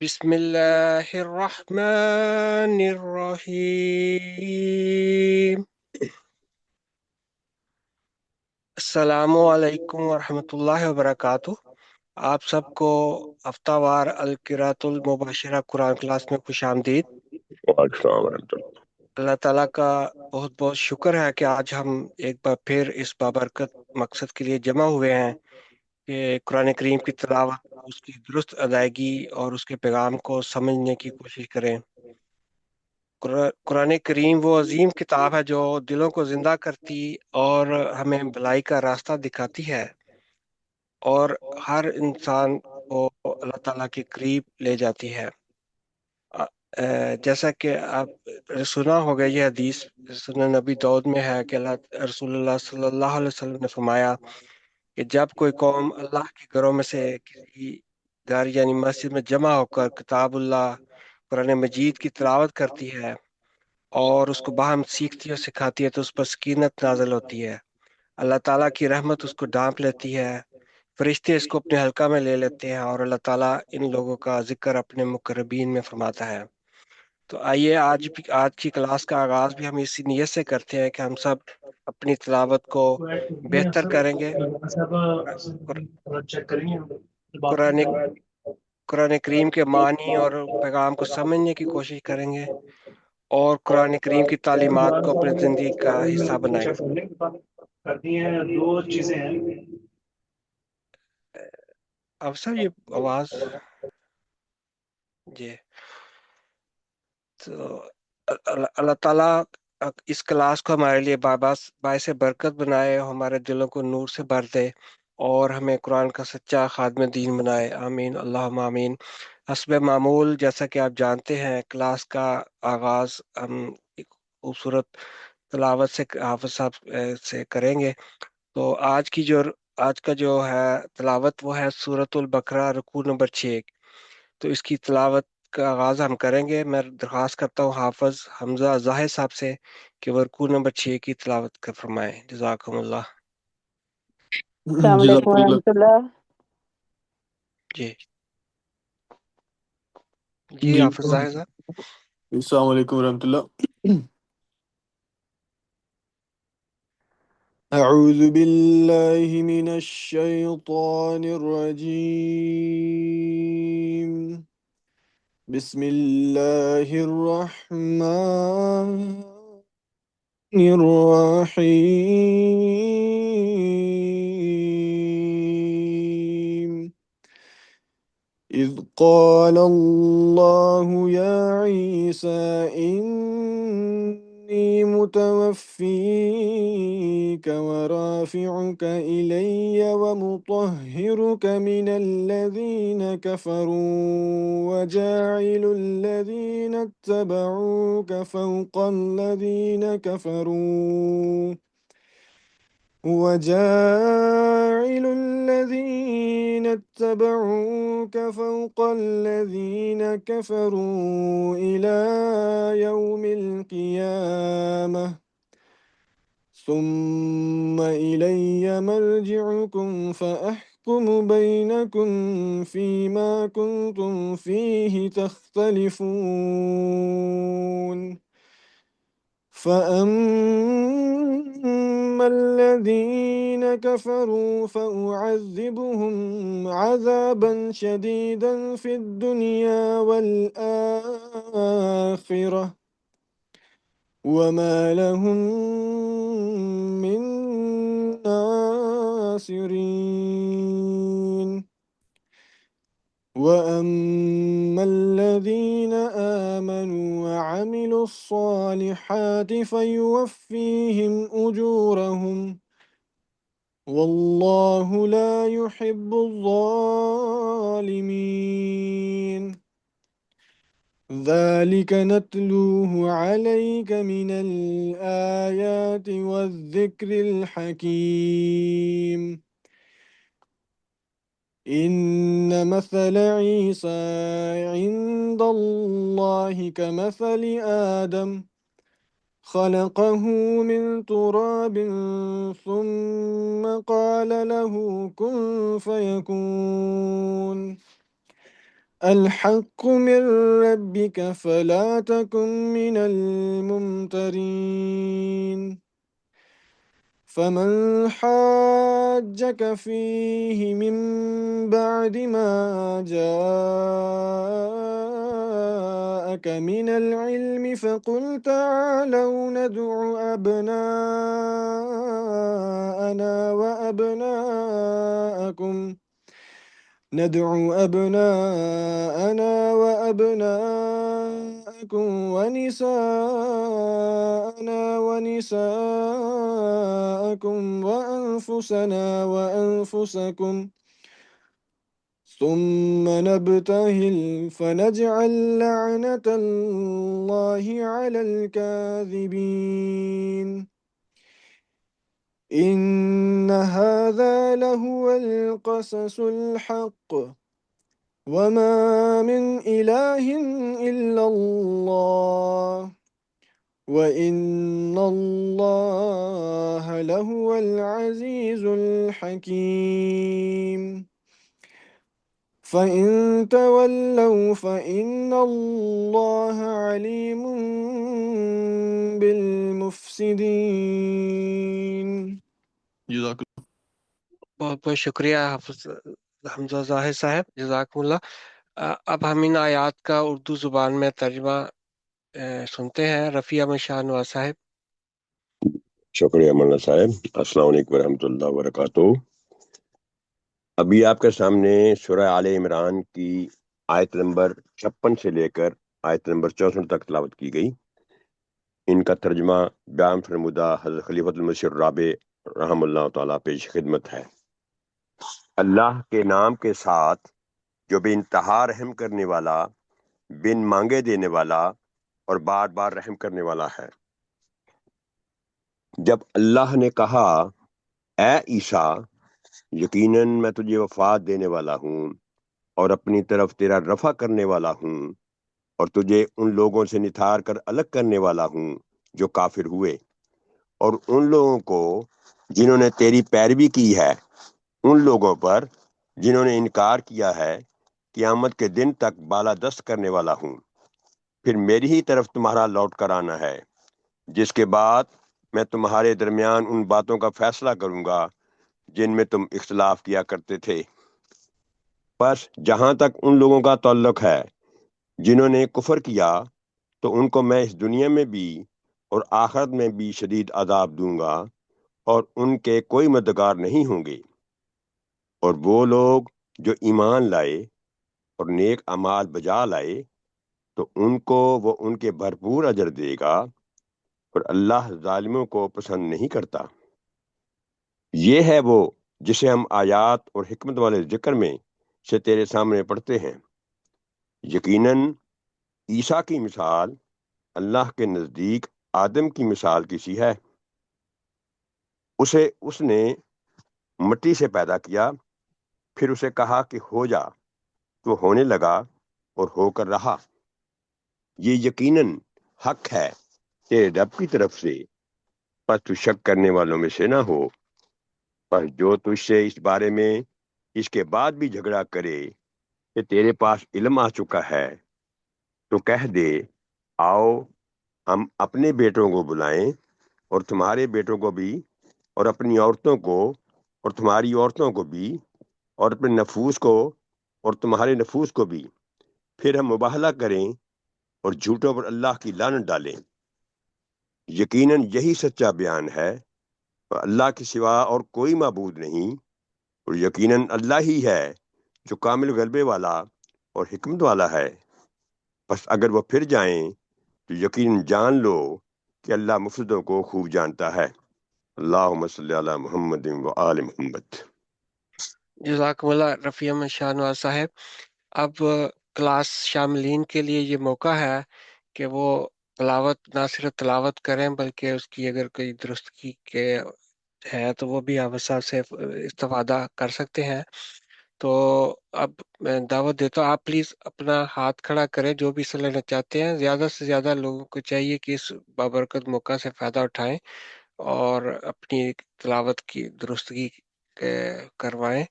बिस्मिल्लाहिर्रहमानिर्रहीम। अस्सलामु अलैकुम वरहमतुल्लाहि वबरकातुह। आप सबको हफ्तावार अल किरातुल मुबशरा कुरान क्लास में खुश आमदीद। वालेकुम। अल्लाह ताला का बहुत बहुत शुक्र है कि आज हम एक बार फिर इस बाबरकत मकसद के लिए जमा हुए हैं कि कुरान करीम की तिलावत, उसकी दुरुस्त अदायगी और उसके पैगाम को समझने की कोशिश करें। कुरान करीम वो अजीम किताब है जो दिलों को जिंदा करती और हमें भलाई का रास्ता दिखाती है और हर इंसान को अल्लाह ताला के करीब ले जाती है। जैसा कि आप सुना होगा, ये हदीस सुनन नबी दाऊद में है कि अल्लाह रसूलुल्लाह सल्लल्लाहु अलैहि वसल्लम ने फरमाया कि जब कोई कौम अल्लाह के घरों में से किसी घर यानी मस्जिद में जमा होकर किताबुल्लाह कुरान मजीद की तिलावत करती है और उसको बाहम सीखती है और सिखाती है, तो उस पर सकीनत नाज़िल होती है। अल्लाह ताला की रहमत उसको ढांप लेती है। फरिश्ते इसको अपने हल्का में ले लेते हैं और अल्लाह ताला इन लोगों का जिक्र अपने मुकर्रबीन में फरमाता है। तो आइए आज की क्लास का आगाज भी हम इसी नीयत से करते हैं कि हम सब अपनी तिलावत को बेहतर करेंगे। चेक करेंगे बात कुरान करेंगे। कुरान करीम के मानी और पैगाम को समझने की कोशिश करेंगे और कुरान करीम की तालीमात को अपनी जिंदगी का हिस्सा बनाएं। करनी है दो चीजें हैं। अब सर ये आवाज जी। तो अल्लाह ताला इस क्लास को हमारे लिए बायस बरकत बनाए, हमारे दिलों को नूर से भर दे और हमें कुरान का सच्चा खादिम दीन बनाए। आमीन अल्लाहुम्मा आमीन। हस्ब मामूल, जैसा कि आप जानते हैं, क्लास का आगाज हम एक खूबसूरत तलावत से हाफिज साहब से करेंगे। तो आज का जो है तलावत, वो है सूरतुल बकरा, रुकू नंबर 6। तो इसकी तिलावत का आगाज हम करेंगे। मैं दरख्वास्त करता हूँ हाफिज हमजा जाहिद साहब से कि वो रुकू नंबर 6 की तिलावत कर फरमाएं। जज़ाकुमुल्लाह। अस्सलाम वालेकुम जज़ाकल्लाह। रहमतुल्लाह। जी जी जी, हाफिज जाहिद साहब। अस्सलाम वालेकुम रहमतुल्लाह। أعوذ بالله من الشيطان الرجيم. بسم الله الرحمن الرحيم. إذ قال الله يا عيسى إني متوفيك ورافعك إلي ومطهرك من الذين كفروا وجاعل الذين اتبعوك فوق الذين كفروا وجاعل الذين اتبعوك فوق الذين كفروا إلى يوم القيامة ثم إلي مرجعكم فأحكم بينكم فيما كنتم فيه تختلفون. فأما الذين كفروا فأعذبهم عذابا شديدا في الدنيا والآخرة وما لهم من ناصرين. وأما الذين آمنوا وعملوا الصالحات فيوفيهم أجورهم والله لا يحب الظالمين. ذلك نتلوه عليك من الآيات والذكر الحكيم. إن مثل عيسى عند الله كمثل آدم خلقه من تراب ثم قال له كن فيكون الحق من ربك فلا تكن من الممترين فمن حاجك فيه من بعد ما جاءك من العلم فقل تعالوا ندعو أبناءنا وأبناءكم ونساءنا ونساءكم وأنفسنا وأنفسكم ثم نبتهل فنجعل لعنة الله على الكاذبين إن هذا لهو القصص الحق وما من إله إلا الله وإن الله لهو العزيز الحكيم فإن تولوا فإن الله عليم بالمفسدين جزاक बहुत बहुत शुक्रिया हाफिज हमजा जाहिर साहब, जज़ाकमुल्लाह। अब हम इन आयात का उर्दू जुबान में तर्जुमा सुनते हैं। रफ़ी अहमद शाह नवाज साहब। शुक्रिया मौलाना साहब। अस्सलाम वालेकुम रहमतुल्लाहि व बरकातुहू। अभी आपके सामने सूरह आले इमरान की आयत नंबर 56 से लेकर आयत नंबर 64 तक तिलावत की गई। इनका तर्जुमा बयान फरमुदा हज़रत खलीफतुल मसीह राबे रहमतुल्लाह ताला पेश खिदमत है। अल्लाह के नाम के साथ जो बेइंतहा रहम करने वाला, बिन मांगे देने वाला और बार बार रहम करने वाला है। जब अल्लाह ने कहा, ए ईसा, यकीनन मैं तुझे वफात देने वाला हूँ और अपनी तरफ तेरा रफा करने वाला हूँ और तुझे उन लोगों से निथार कर अलग करने वाला हूँ जो काफिर हुए, और उन लोगों को जिन्होंने तेरी पैरवी की है, उन लोगों पर जिन्होंने इनकार किया है, क़यामत के दिन तक बालादस्त करने वाला हूँ। फिर मेरी ही तरफ तुम्हारा लौट कर आना है, जिसके बाद मैं तुम्हारे दरमियान उन बातों का फैसला करूंगा जिनमें तुम इख्तलाफ किया करते थे। बस जहां तक उन लोगों का ताल्लुक है जिन्होंने कुफर किया, तो उनको मैं इस दुनिया में भी और आखिरत में भी शदीद अजाब दूंगा और उनके कोई मददगार नहीं होंगे। और वो लोग जो ईमान लाए और नेक अमाल बजा लाए, तो उनको वो उनके भरपूर अजर देगा और अल्लाह जालिमों को पसंद नहीं करता। ये है वो जिसे हम आयात और हिकमत वाले जिक्र में से तेरे सामने पढ़ते हैं। यकीनन ईसा की मिसाल अल्लाह के नज़दीक आदम की मिसाल की सी है। उसे उसने मिट्टी से पैदा किया, फिर उसे कहा कि हो जा, तो होने लगा और होकर रहा। ये यकीनन हक है तेरे रब की तरफ से, पर तू शक करने वालों में से ना हो। पर जो तुझसे इस बारे में इसके बाद भी झगड़ा करे कि तेरे पास इल्म आ चुका है, तो कह दे, आओ हम अपने बेटों को बुलाएं और तुम्हारे बेटों को भी, और अपनी औरतों को और तुम्हारी औरतों को भी, और अपने नफूस को और तुम्हारे नफूस को भी। फिर हम मुबाहला करें और झूठों पर अल्लाह की लानत डालें। यकीनन यही सच्चा बयान है, और अल्लाह के सिवा और कोई माबूद नहीं, और यकीनन अल्लाह ही है जो कामिल गलबे वाला और हिकमत वाला है। बस अगर वो फिर जाएं, तो यकीनन जान लो कि अल्लाह मुफसिदों को खूब जानता है। अल्लाहुम्मा सल्ली अला मुहम्मदिन व आले मुहम्मद। जज़ाकमुल्लाह रफ़ी अहमद शाह नवाज साहब। अब क्लास शामिलीन के लिए ये मौका है कि वो तलावत, ना सिर्फ तलावत करें बल्कि उसकी अगर कोई दुरुस्तगी के है तो वो भी आप साहब से इस्तेफादा कर सकते हैं। तो अब मैं दावत देता हूँ, आप प्लीज अपना हाथ खड़ा करें जो भी हिस्सा लेना चाहते हैं। ज्यादा से ज्यादा लोगों को चाहिए कि इस बाबरकत मौका से फायदा उठाएं और अपनी तिलावत की दुरुस्तगी करवाएं।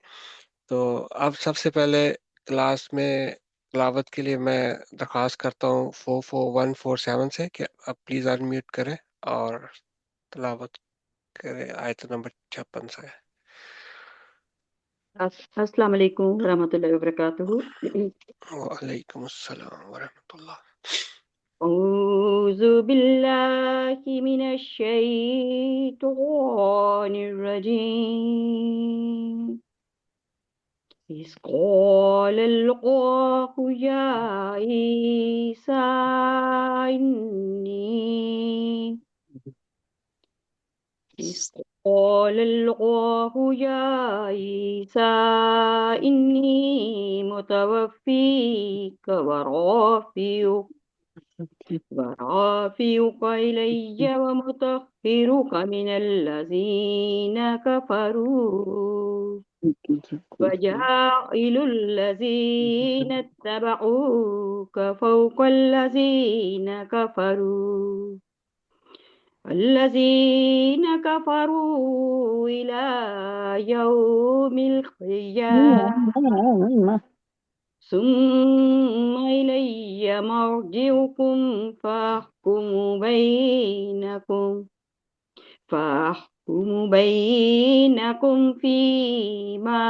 तो अब सबसे पहले क्लास में तिलावत के लिए मैं दरख्वास्त करता हूँ 44147 से कि आप प्लीज अनम्यूट करें और तिलावत करें आयत नंबर 56 से। अस्सलाम वालेकुम रहमतुल्लाहि व बरकातुहू। वालेकुम अस्सलाम वरहमतुल्लाह। औज़ु बिल्लाहि मिनश शैतानिर रजीम। इज़ क़ालल्लाहु या ईसा इन्नी إذ قال الله يا عيسى إني متوفيك ورافعك إلي ومطهرك من الذين كفروا وجاعل الذين اتبعوك فوق الذين كفروا الذين كفروا إلى يوم القيامة ثم إلي مرجعكم فأحكم بينكم فيما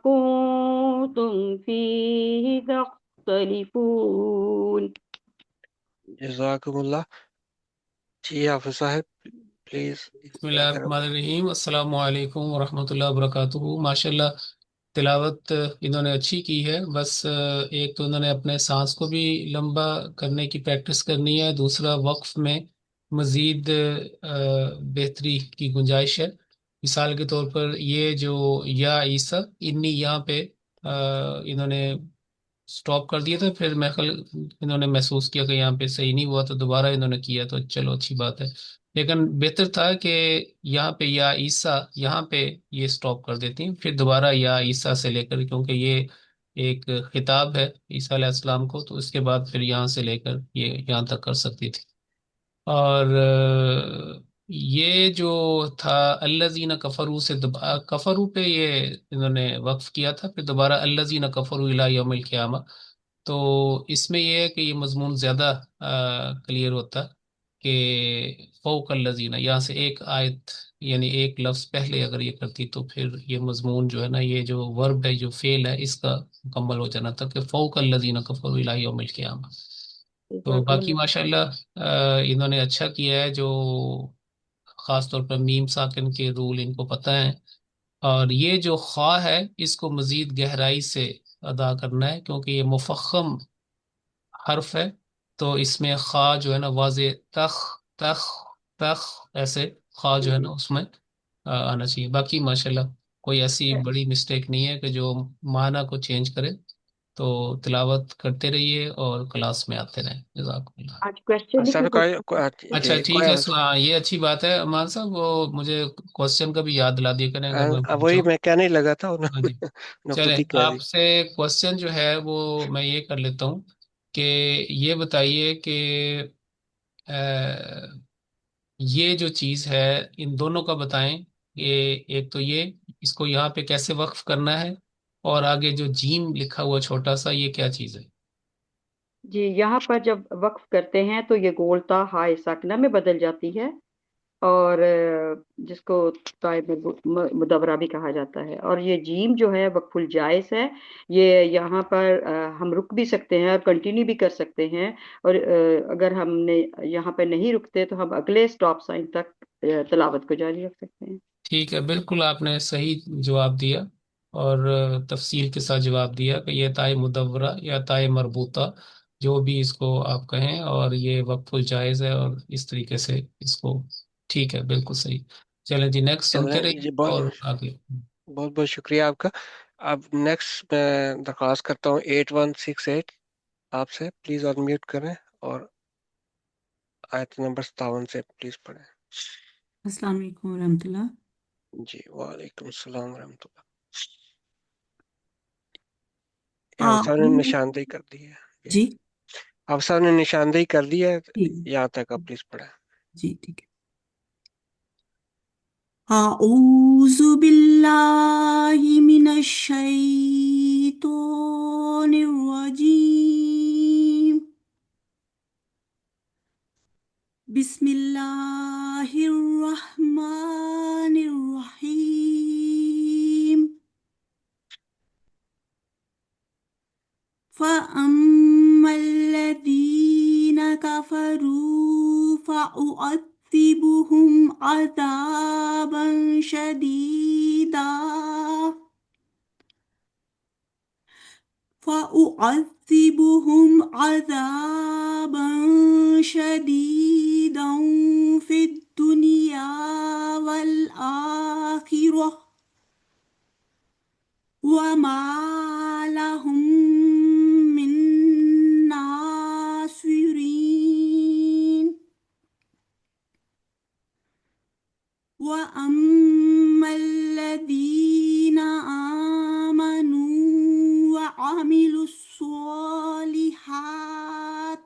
كنتم فيه تختلفون। जज़ाकुमुल्लाह। जी हाफिज साहब प्लीज। बिस्मिल्लाहिर्रहमानिर्रहीम। अस्सलामु अलैकुम वरहमतुल्लाहि वबरकातुहू। माशाल्लाह तिलावत इन्होंने अच्छी की है। बस एक तो इन्होंने अपने सांस को भी लंबा करने की प्रैक्टिस करनी है, दूसरा वक्फ में मज़ीद बेहतरी की गुंजाइश है। मिसाल के तौर पर ये जो या ईसा इन्नी यहाँ पे इन्होंने स्टॉप कर दिया था, फिर मैं कल इन्होंने महसूस किया कि यहाँ पे सही नहीं हुआ तो दोबारा इन्होंने किया, तो चलो अच्छी बात है। लेकिन बेहतर था कि यहाँ पे या ईसा यहाँ पे ये स्टॉप कर देती हैं, फिर दोबारा या ईसा से लेकर, क्योंकि ये एक खिताब है ईसा अलैहिस्सलाम को, तो इसके बाद फिर यहाँ से लेकर ये यहाँ तक कर सकती थी। और ये जो था अल्लज़ीना कफरू से कफरू पे ये इन्होंने वक्फ किया था, फिर दोबारा अल्लज़ीना कफरू इला यौमिल क़ियामा। तो इसमें यह है कि ये मजमून ज़्यादा क्लियर होता कि फ़ौक़ अल्लज़ीना, यहाँ से एक आयत यानी एक लफ्ज़ पहले अगर ये करती तो फिर ये मजमून जो है ना, ये जो वर्ब है जो फेल है इसका मुकम्मल हो जाना था कि फ़ौक़ अल्लज़ीना कफ़रू इला यौमिल क़ियामा। तो बाकी माशाल्लाह इन्होंने अच्छा किया है, जो ख़ास तौर पर मीम साकिन के रूल इनको पता है। और ये जो ख्वा है इसको मज़ीद गहराई से अदा करना है, क्योंकि ये मुफ़ख्खम हर्फ है, तो इसमें खा जो है ना वाजे तख तख तख ऐसे खा जो है ना उसमें आना चाहिए। बाकी माशाल्लाह कोई ऐसी बड़ी मिस्टेक नहीं है कि जो माना को चेंज करे। तो तिलावत करते रहिए और क्लास में आते रहें। जज़ाकुमुल्लाह। आज क्वेश्चन साहब लिखे अच्छा जी ठीक है, हाँ ये अच्छी बात है अमान साहब, वो मुझे क्वेश्चन का भी याद दिला दिया करें अगर मैं भूल वही जाऊँ। मैं कहने ही लगा था हाँ जी, उन्होंने चले खुद ही कह दी। आपसे क्वेश्चन जो है वो मैं ये कर लेता हूँ कि ये बताइए कि अ, ये जो चीज है इन दोनों का बताएं। ये एक तो ये इसको यहाँ पे कैसे वक्फ करना है, और आगे जो जीम लिखा हुआ छोटा सा ये क्या चीज है। जी। यहाँ पर जब वक्फ करते हैं तो ये गोलता हाय साकना में बदल जाती है, और जिसको ताय मुदवरा भी कहा जाता है। और ये जीम जो है वक्फुल जायज है। ये यहाँ पर हम रुक भी सकते हैं और कंटिन्यू भी कर सकते हैं, और अगर हमने यहाँ पर नहीं रुकते तो हम अगले स्टॉप साइन तक तिलावत को जारी रख सकते हैं। ठीक है, बिल्कुल आपने सही जवाब दिया, और तफसील के साथ जवाब दिया कि ये ताय मुदव्वरा या ताय मरबूता जो भी इसको आप कहें, और ये वक्फुल जायज़ है, और इस तरीके से इसको ठीक है, बिल्कुल सही। चलें जी, नेक्स्ट सुनते चलें रहिए जी, बहुत और आगे। बहुत बहुत शुक्रिया आपका। अब नेक्स्ट मैं दरख्वास्त करता हूँ 8168 आपसे, प्लीज अनम्यूट करें और आयत नंबर 57 से प्लीज पढ़ें। अस्सलाम वालेकुम रहमतुल्लाह। जी वालेकुम सलाम रहमतुल्लाह। ये हाँ अफसर ने निशानदेही कर दी है। ये जी अफसर ने निशानदेही कर दी है। जी यहाँ तक आप प्लीज पढ़े। जी ठीक है। अऊज़ु बिल्लाहि मिनश शैतानिर रजीम। बिस्मिल्लाहिर रहमानिर रहीम। फअम्मल्लज़ीन कफ़रू फअुअज़्ज़िबुहुम अज़ाबन शदीदा فأعذبهم عذابا شديدا في الدنيا والآخرة وما لهم من ناصرين وأما الذين آمنوا وعملوا الصالحات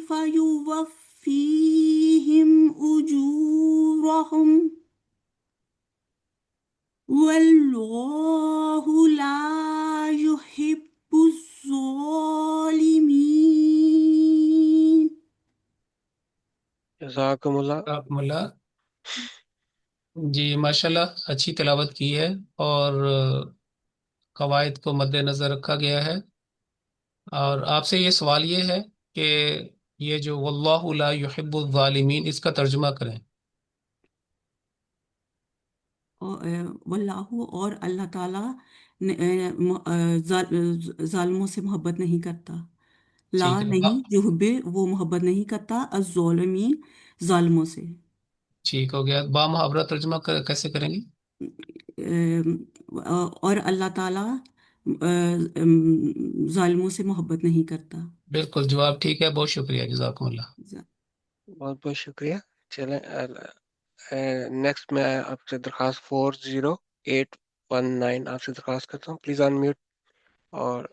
فيوفيهم أجورهم والله لا يحب الظالمين। जज़ाकुमुल्लाह। जज़ाकुमुल्लाह। जी माशाल्लाह अच्छी तिलावत की है, और कवायद को मद्देनजर रखा गया है। और आपसे ये सवाल ये है कि ये जो वल्लाहु ला युहिब्बुज़ ज़ालिमीन, इसका तर्जुमा करें। वल्लाहु और अल्लाह ताला जालिमों से मोहब्बत नहीं करता। ला ठीक है, नहीं युहब्बे वो मोहब्बत नहीं करता, अज़्ज़ालिमीन जालिमों से। ठीक हो गया। बा मुहावरा तर्जुमा कैसे करेंगे? और अल्लाह ताला जालिमों से मोहब्बत नहीं करता। बिल्कुल, जवाब ठीक है, बहुत शुक्रिया, जज़ाकुमुल्लाह। बहुत बहुत शुक्रिया। चलें, नेक्स्ट मैं आपसे दरखास्त 40819 आपसे दरखास्त करता हूँ, प्लीज अनम्यूट और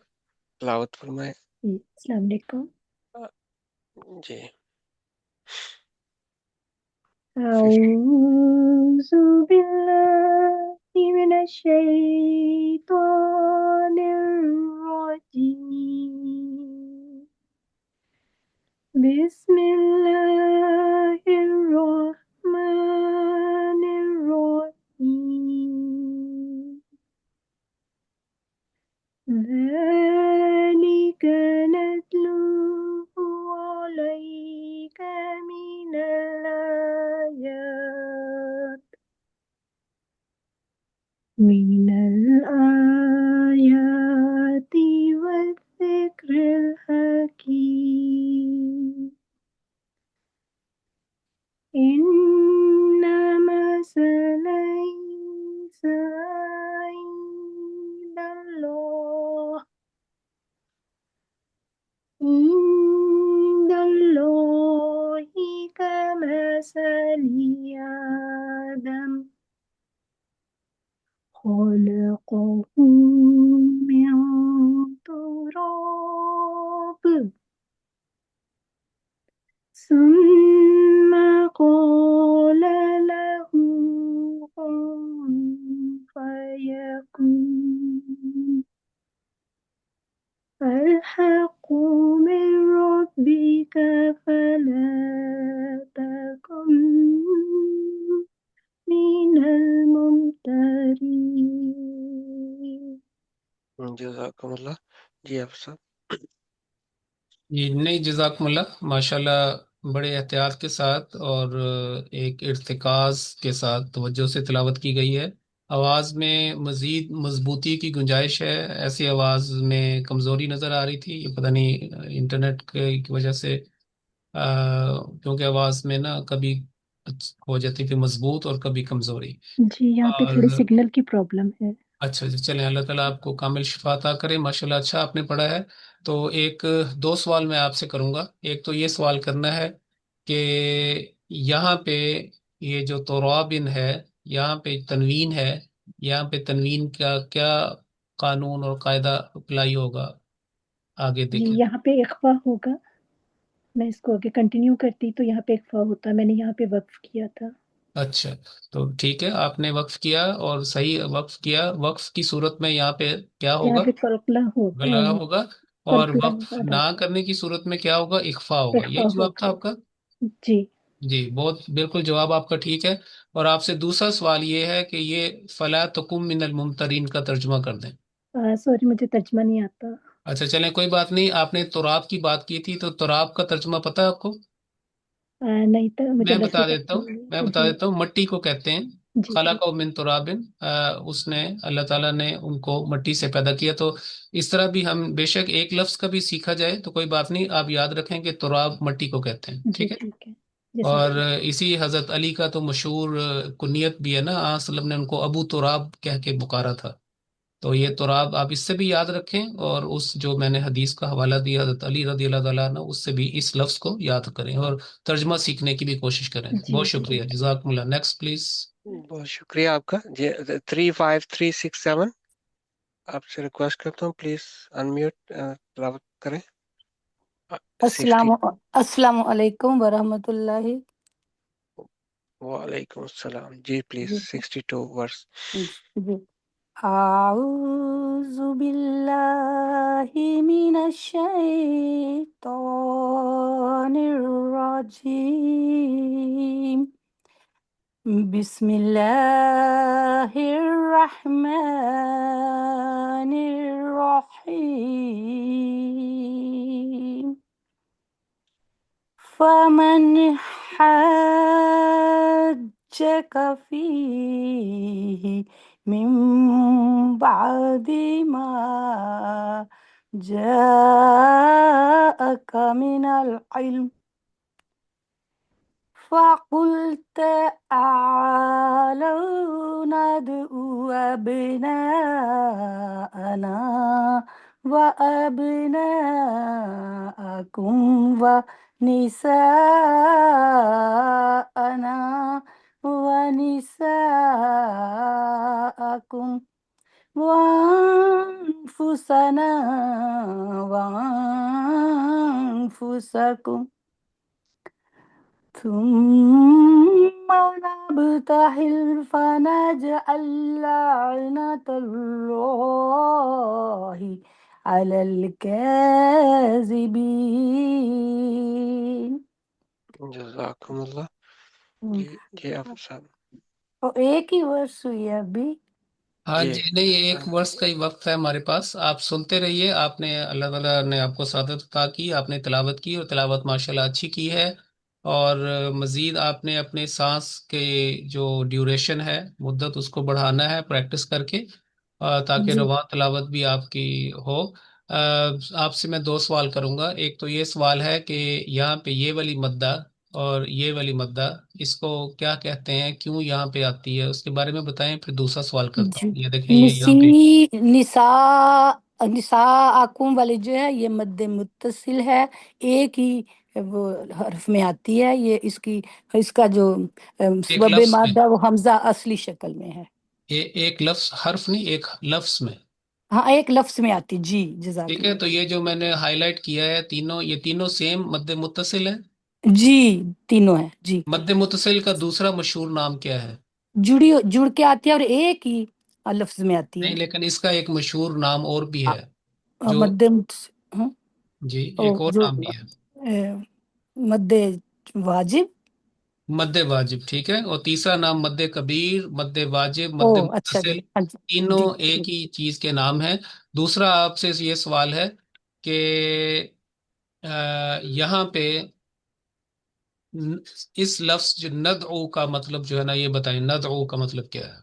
तिलावत फरमाएं। अस्सलाम वालेकुम। जी। अऊज़ु बिल्लाहि मिनश शैतानिर रजीम। बिस्मिल्लाहिर रहमानिर रहीम। ذلك نتلوه عليك من الآيات والذكر الحكيم. إن مثل عيسى عند الله كمثل آدم خلقه من تراب ثم قال له كن فيكون. الحق من ربك فلا تكن من الممترين. जज़ाकुमुल्लाह। जी आप सब। जी नहीं, जज़ाकुमुल्लाह, माशाल्लाह बड़े एहतियात के साथ और एक इर्तिकाज के साथ तवज्जो से तिलावत की गई है। आवाज़ में मज़ीद मजबूती की गुंजाइश है। ऐसी आवाज़ में कमज़ोरी नज़र आ रही थी, ये पता नहीं इंटरनेट की वजह से, क्योंकि आवाज़ में ना कभी हो जाती थी मजबूत और कभी कमज़ोरी। जी यहाँ पे थोड़ी और सिग्नल की प्रॉब्लम है। अच्छा जी, चलें, अल्लाह ताला आपको कामिल शिफा अता करे। माशाल्लाह अच्छा आपने पढ़ा है। तो एक दो सवाल मैं आपसे करूंगा। एक तो ये सवाल करना है कि यहाँ पे ये जो तुराबिन है, यहाँ पे तनवीन है, यहाँ पे तनवीन का क्या कानून और कायदा अप्लाई होगा, आगे जी देखें। यहाँ पे इख्फा होगा। मैं इसको आगे कंटिन्यू करती तो यहाँ पे इख्फा होता, मैंने यहाँ पे वक्फ किया था। अच्छा, तो ठीक है, आपने वक्फ किया और सही वक्फ किया। वक्फ की सूरत में यहाँ पे क्या यहाँ होगा? पे कलकला हो गला होगा। और कलकला वक्फ अदा ना करने की सूरत में क्या होगा? इख्फा होगा। इख्फा यही जवाब था होगा। आपका? जी जी, बहुत बिल्कुल जवाब आपका ठीक है। और आपसे दूसरा सवाल ये है कि ये फला तकुम मिनल मुमतरीन का तर्जुमा कर दें। सॉरी मुझे तर्जमा नहीं आता। अच्छा, चलें, कोई बात नहीं। आपने तुराब की बात की थी, तो तुराब का तर्जुमा पता है आपको? नहीं तो मुझे मैं लफ्ज़ बता देता पता हूँ, नहीं मैं है। बता जी देता हूँ। मट्टी को कहते हैं। जी जी खलक़हु मिन तुराबिन, उसने, अल्लाह ताला ने उनको मट्टी से पैदा किया। तो इस तरह भी हम बेशक एक लफ्ज का भी सीखा जाए तो कोई बात नहीं, आप याद रखें कि तुराब मट्टी को कहते हैं, जी ठीक है। ठीक है। और जज़ाकल्लाह। इसी हजरत अली का तो मशहूर कुनियत भी है ना, वसल्लम ने उनको अबू तुराब कह के पुकारा था। तो ये तुराब आप इससे भी याद रखें, और उस जो मैंने हदीस का हवाला दिया हजरत अली रदी अल्लाह ताला अन्हु, उससे भी इस लफ्ज को याद करें और तर्जमा सीखने की भी कोशिश करें। जी बहुत जी शुक्रिया, जज़ाकुमुल्लाह। Next please. बहुत शुक्रिया आपका। जी 35367, आपसे रिक्वेस्ट करता हूँ प्लीज अनम्यूट तिलावत करें। 60। अस्सलामु अलैकुम वरहमतुल्लाहि। वालेकुम सलाम जी, प्लीज जी 62 वर्स। जी। आऊज़ु बिल्लाहि मिनश शैतानिर रजीम। बिस्मिल्लाहिर रहमानिर रहीम। فمن حاجك فيه من بعد ما جاءك من العلم فقل تعالوا ندعو أبناءنا وأبناءكم ونساءنا ونساءكم وأنفسنا وأنفسكم ثم نبتهل فنجعل لعنة الله على الكاذبين। जज़ाकुमुल्लाह। जी जी आप साहब। और एक ही वर्ष हुई है अभी। हाँ जी जी, नहीं, ये एक वर्ष का ही वक्त है हमारे पास। आप सुनते रहिए। आपने, अल्लाह ताला ने आपको सादत अता की, आपने तिलावत की और तिलावत माशाल्लाह अच्छी की है। और मजीद आपने अपने सांस के जो ड्यूरेशन है, मुद्दत, उसको बढ़ाना है प्रैक्टिस करके, ताकि जी रवां तिलावत भी आपकी हो। आपसे मैं दो सवाल करूंगा। एक तो ये सवाल है कि यहाँ पे ये वाली मद्दा और ये वाली मद्दा, इसको क्या कहते हैं, क्यों यहाँ पे आती है, उसके बारे में बताएं। फिर दूसरा सवाल करता जी। हूँ। ये देखें, ये यहाँ पे निसा निसा आकुम वाली जो है ये मद्दे मुत्तसिल है। एक ही वो हर्फ में आती है ये। इसकी इसका जो एक सबब लफ्ज में, मादा वो हमजा असली शक्ल में है। एक लफ्ज, हर्फ नहीं, एक लफ्ज में। हाँ एक लफ्ज में आती। जी ठीक है, जजाकल्ला। तो ये जो मैंने हाईलाइट किया है तीनों, ये तीनों सेम मद्दे मुत्तसिल है। जी तीनों है जी। मद्दे मुत्तसिल का दूसरा मशहूर नाम क्या है? जुड़ के आती है और एक ही लफ्ज में आती नहीं, है। लेकिन इसका एक मशहूर नाम और भी अ- है जो, मद्दे हाँ, जी, ओ एक और जो नाम भी है। मद्दे वाजिब। मद्दे वाजिब, ठीक है। और तीसरा नाम मद्दे कबीर, मद्दे वाजिब, ओ मद्दे अच्छा मुत्तसिल, जी हाँ जी। तीनों जी एक ही चीज के नाम है। दूसरा आपसे ये सवाल है कि यहाँ पे न- इस लफ्ज जो नदउ का मतलब जो है ना, ये बताएं, नदउ का मतलब क्या है?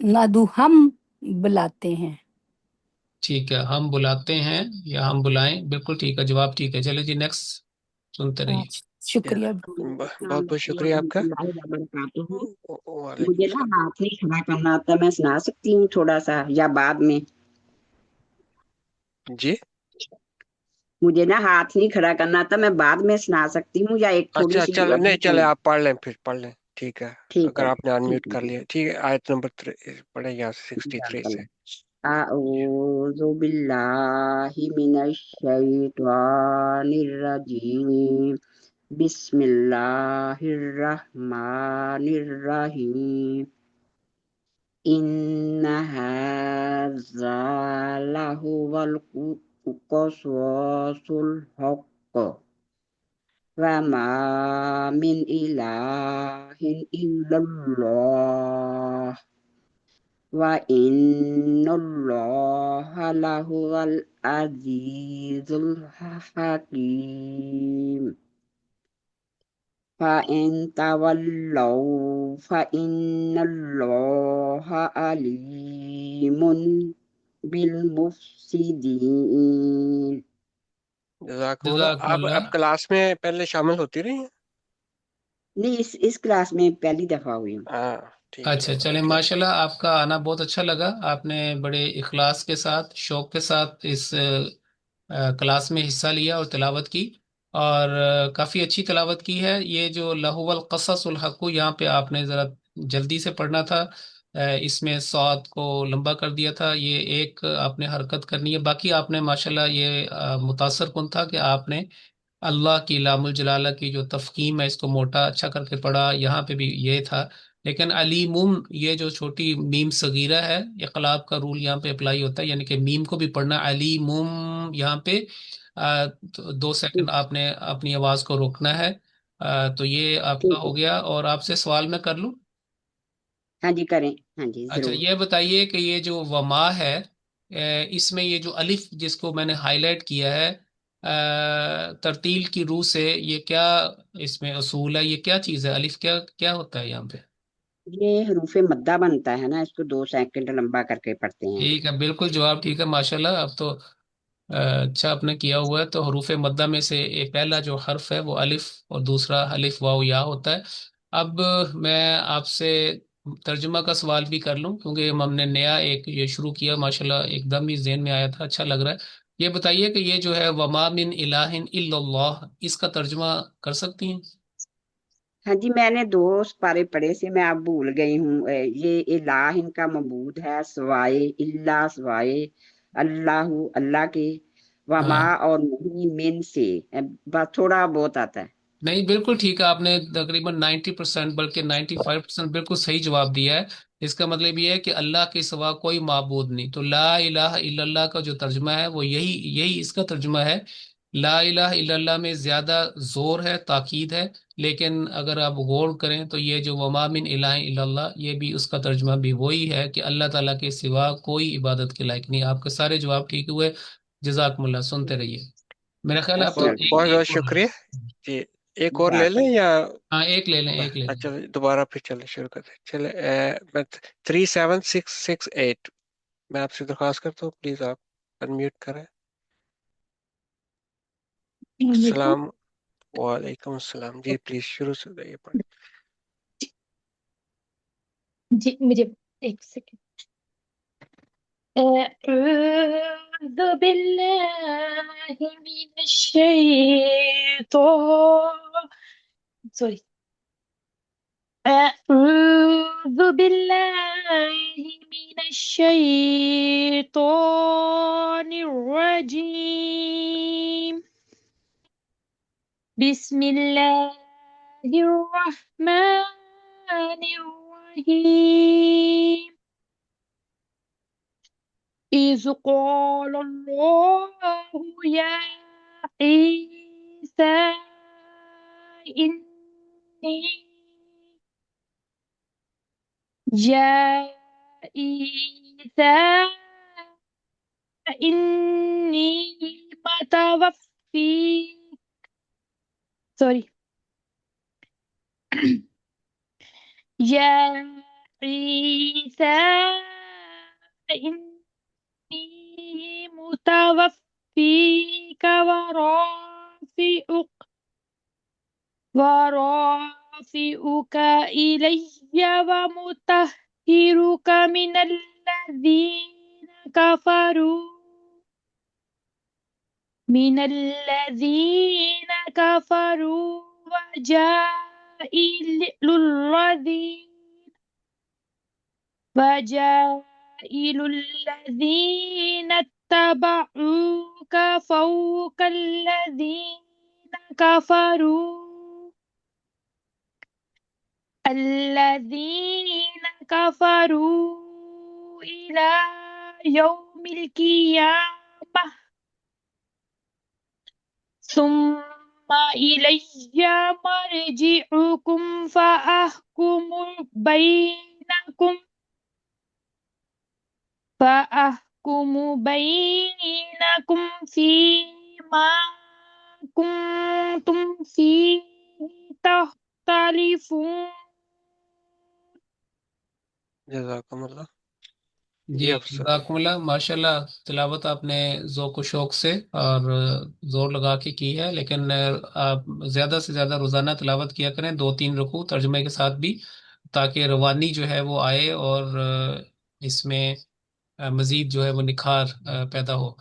नादू हम बुलाते हैं। ठीक है, हम बुलाते हैं या हम बुलाएं, बिल्कुल ठीक है, जवाब ठीक है। चलिए जी, नेक्स्ट सुनते हाँ, रहिए। शुक्रिया। बहुत बहुत शुक्रिया आपका। मुझे वालेकुम ना सलाम। हाथ नहीं खड़ा करना आता, मैं सुना सकती हूँ थोड़ा सा या बाद में? जी मुझे ना हाथ नहीं खड़ा करना आता, मैं बाद में सुना सकती हूँ या एक थोड़ी अच्छा सी चलो, नहीं अभी चले, आप पढ़ लें, फिर पढ़ लें, ठीक है, ठीक अगर है आपने अनम्यूट ठीक कर है लिया। ठीक है, आयत नंबर पढ़े यहाँ से 63 से। अऊज़ु बिल्लाहि मिनश शैतानिर रजीम बिस्मिल्लाहिर रहमानिर रहीम इन्ना हाज़ा लहुवल क़सवासुल हक़्क़ वमा मिन इलाहिन इल्लल्लाह व इन्नल्लाहा लहुवल अज़ीज़ुल हकीम फ़इन तवल्लौ फ़इन्नल्लाहा अलीमुन बिलमुफ़्सिदीन। जज़ाकुमुल्लाह। जज़ाकुमुल्लाह। आप क्लास में पहले शामिल होती रही हैं? नहीं, इस क्लास में पहली दफा हुई हूँ। हाँ ठीक अच्छा, है, चले, ओके। माशाल्लाह, आपका आना बहुत अच्छा लगा। आपने बड़े इखलास के साथ, शौक के साथ इस क्लास में हिस्सा लिया और तिलावत की, और काफ़ी अच्छी तिलावत की है। ये जो लहुवल क़ससुल हक़्क़ु, यहाँ पे आपने ज़रा जल्दी से पढ़ना था, इसमें सौत को लंबा कर दिया था। ये एक आपने हरकत करनी है। बाकी आपने माशाल्लाह ये मुतासर कुन था कि आपने अल्लाह की लामुल जलाला की जो तफकीम है इसको मोटा अच्छा करके पढ़ा। यहाँ पे भी ये था। लेकिन अलीमुम, ये जो छोटी मीम सगीरा है, इक़लाब का रूल यहाँ पे अप्लाई होता है, यानी कि मीम को भी पढ़ना अलीमुम। यहाँ पे तो 2 सेकंड आपने अपनी आवाज को रोकना है। तो ये आपका ठीक हो है, गया। और आपसे सवाल मैं कर लूं? हाँ जी करें, हाँ जी अच्छा, जरूर। ये बताइए कि ये जो वमा है, इसमें ये जो अलिफ जिसको मैंने हाईलाइट किया है, तरतील की रूह से, ये क्या इसमें असूल है? ये क्या चीज़ है? अलिफ क्या क्या होता है यहाँ पे? ये हरूफे मद्दा बनता है ना, इसको 2 सेकंड लंबा करके पढ़ते हैं। ठीक है, बिल्कुल जवाब ठीक है, माशाल्लाह। अब तो अच्छा आपने किया हुआ है। तो हरूफ मद्दा में से एक पहला जो हर्फ है वो अलिफ, और दूसरा अलिफ वाव या होता है। अब मैं आपसे तर्जुमा का सवाल भी कर लूं, क्योंकि हमने नया एक ये शुरू किया, माशाल्लाह एकदम ही ज़हन में आया था, अच्छा लग रहा है। ये बताइए कि ये जो है वमा मिन इलाहिन इल्लल्लाह, इसका तर्जुमा कर सकती हैं? हाँ जी, मैंने 2 पारे पढ़े से मैं अब भूल गई हूँ। ये इलाह इनका मबूद है, सवाए इल्ला, सवाए अल्लाहु अल्लाह के, वमा हाँ, और नहीं मिन से। बस थोड़ा बहुत आता है। नहीं, बिल्कुल ठीक है। आपने तकरीबन 90%, बल्कि 95% बिल्कुल सही जवाब दिया है। इसका मतलब ये है कि अल्लाह के सिवा कोई माबूद नहीं। तो ला इलाहा इल्लल्लाह का जो तर्जुमा है वो यही यही इसका तर्जुमा है। ला इलाहा इल्लल्लाह में ज्यादा जोर है, ताकीद है। लेकिन अगर आप गौर करें तो ये जो वमा मिन इलाहा इल्लल्लाह, ये भी उसका तर्जुमा भी वही है कि अल्लाह ताला के सिवा कोई इबादत के लायक नहीं। आपके सारे जवाब ठीक हुए। जज़ाकमुल्लाह। सुनते रहिए। मेरा ख्याल है अब तो तो अच्छा एक बहुत बहुत एक और है। शुक्रिया जी। एक और ले लें जाकर। या? हाँ, एक ले लें, एक ले लें। अच्छा, दोबारा फिर चले, शुरू करते हैं। चले, मैं 37668, मैं आपसे दरख्वास्त करता हूँ, प्लीज आप अनम्यूट करें। वालेकुम। सलाम। वालेकुम अस्सलाम जी, प्लीज शुरू से ये पढ़ें। जी मुझे एक सेकंड। أعوذ بالله من الشيطان سوري أعوذ بالله من الشيطان الرجيم بسم الله الرحمن الرحيم إذ قال الله يا عيسى إني يا عيسى إني متوفيك سوري يا عيسى إني متوفيك ورافعك إلي ومطهرك من الذين كفروا وجاهدوا فجائل الذين اتبعوك فوق الذين كفروا إلى يوم القيامة ثم إلي مرجعكم فأحكم بينكم فيما كنتم فيه تختلفون. जज़ाकमुल्लाह। जी जी अफसर। जज़ाकुमुल्लाह माशाल्लाह। तिलावत आपने ज़ौक़ व शौक़ से और ज़ोर लगा के की है, लेकिन आप ज़्यादा से ज़्यादा रोज़ाना तिलावत किया करें, 2-3 रुकू तर्जुमे के साथ भी, ताकि रवानी जो है वो आए और इसमें मज़ीद जो है वो निखार पैदा हो।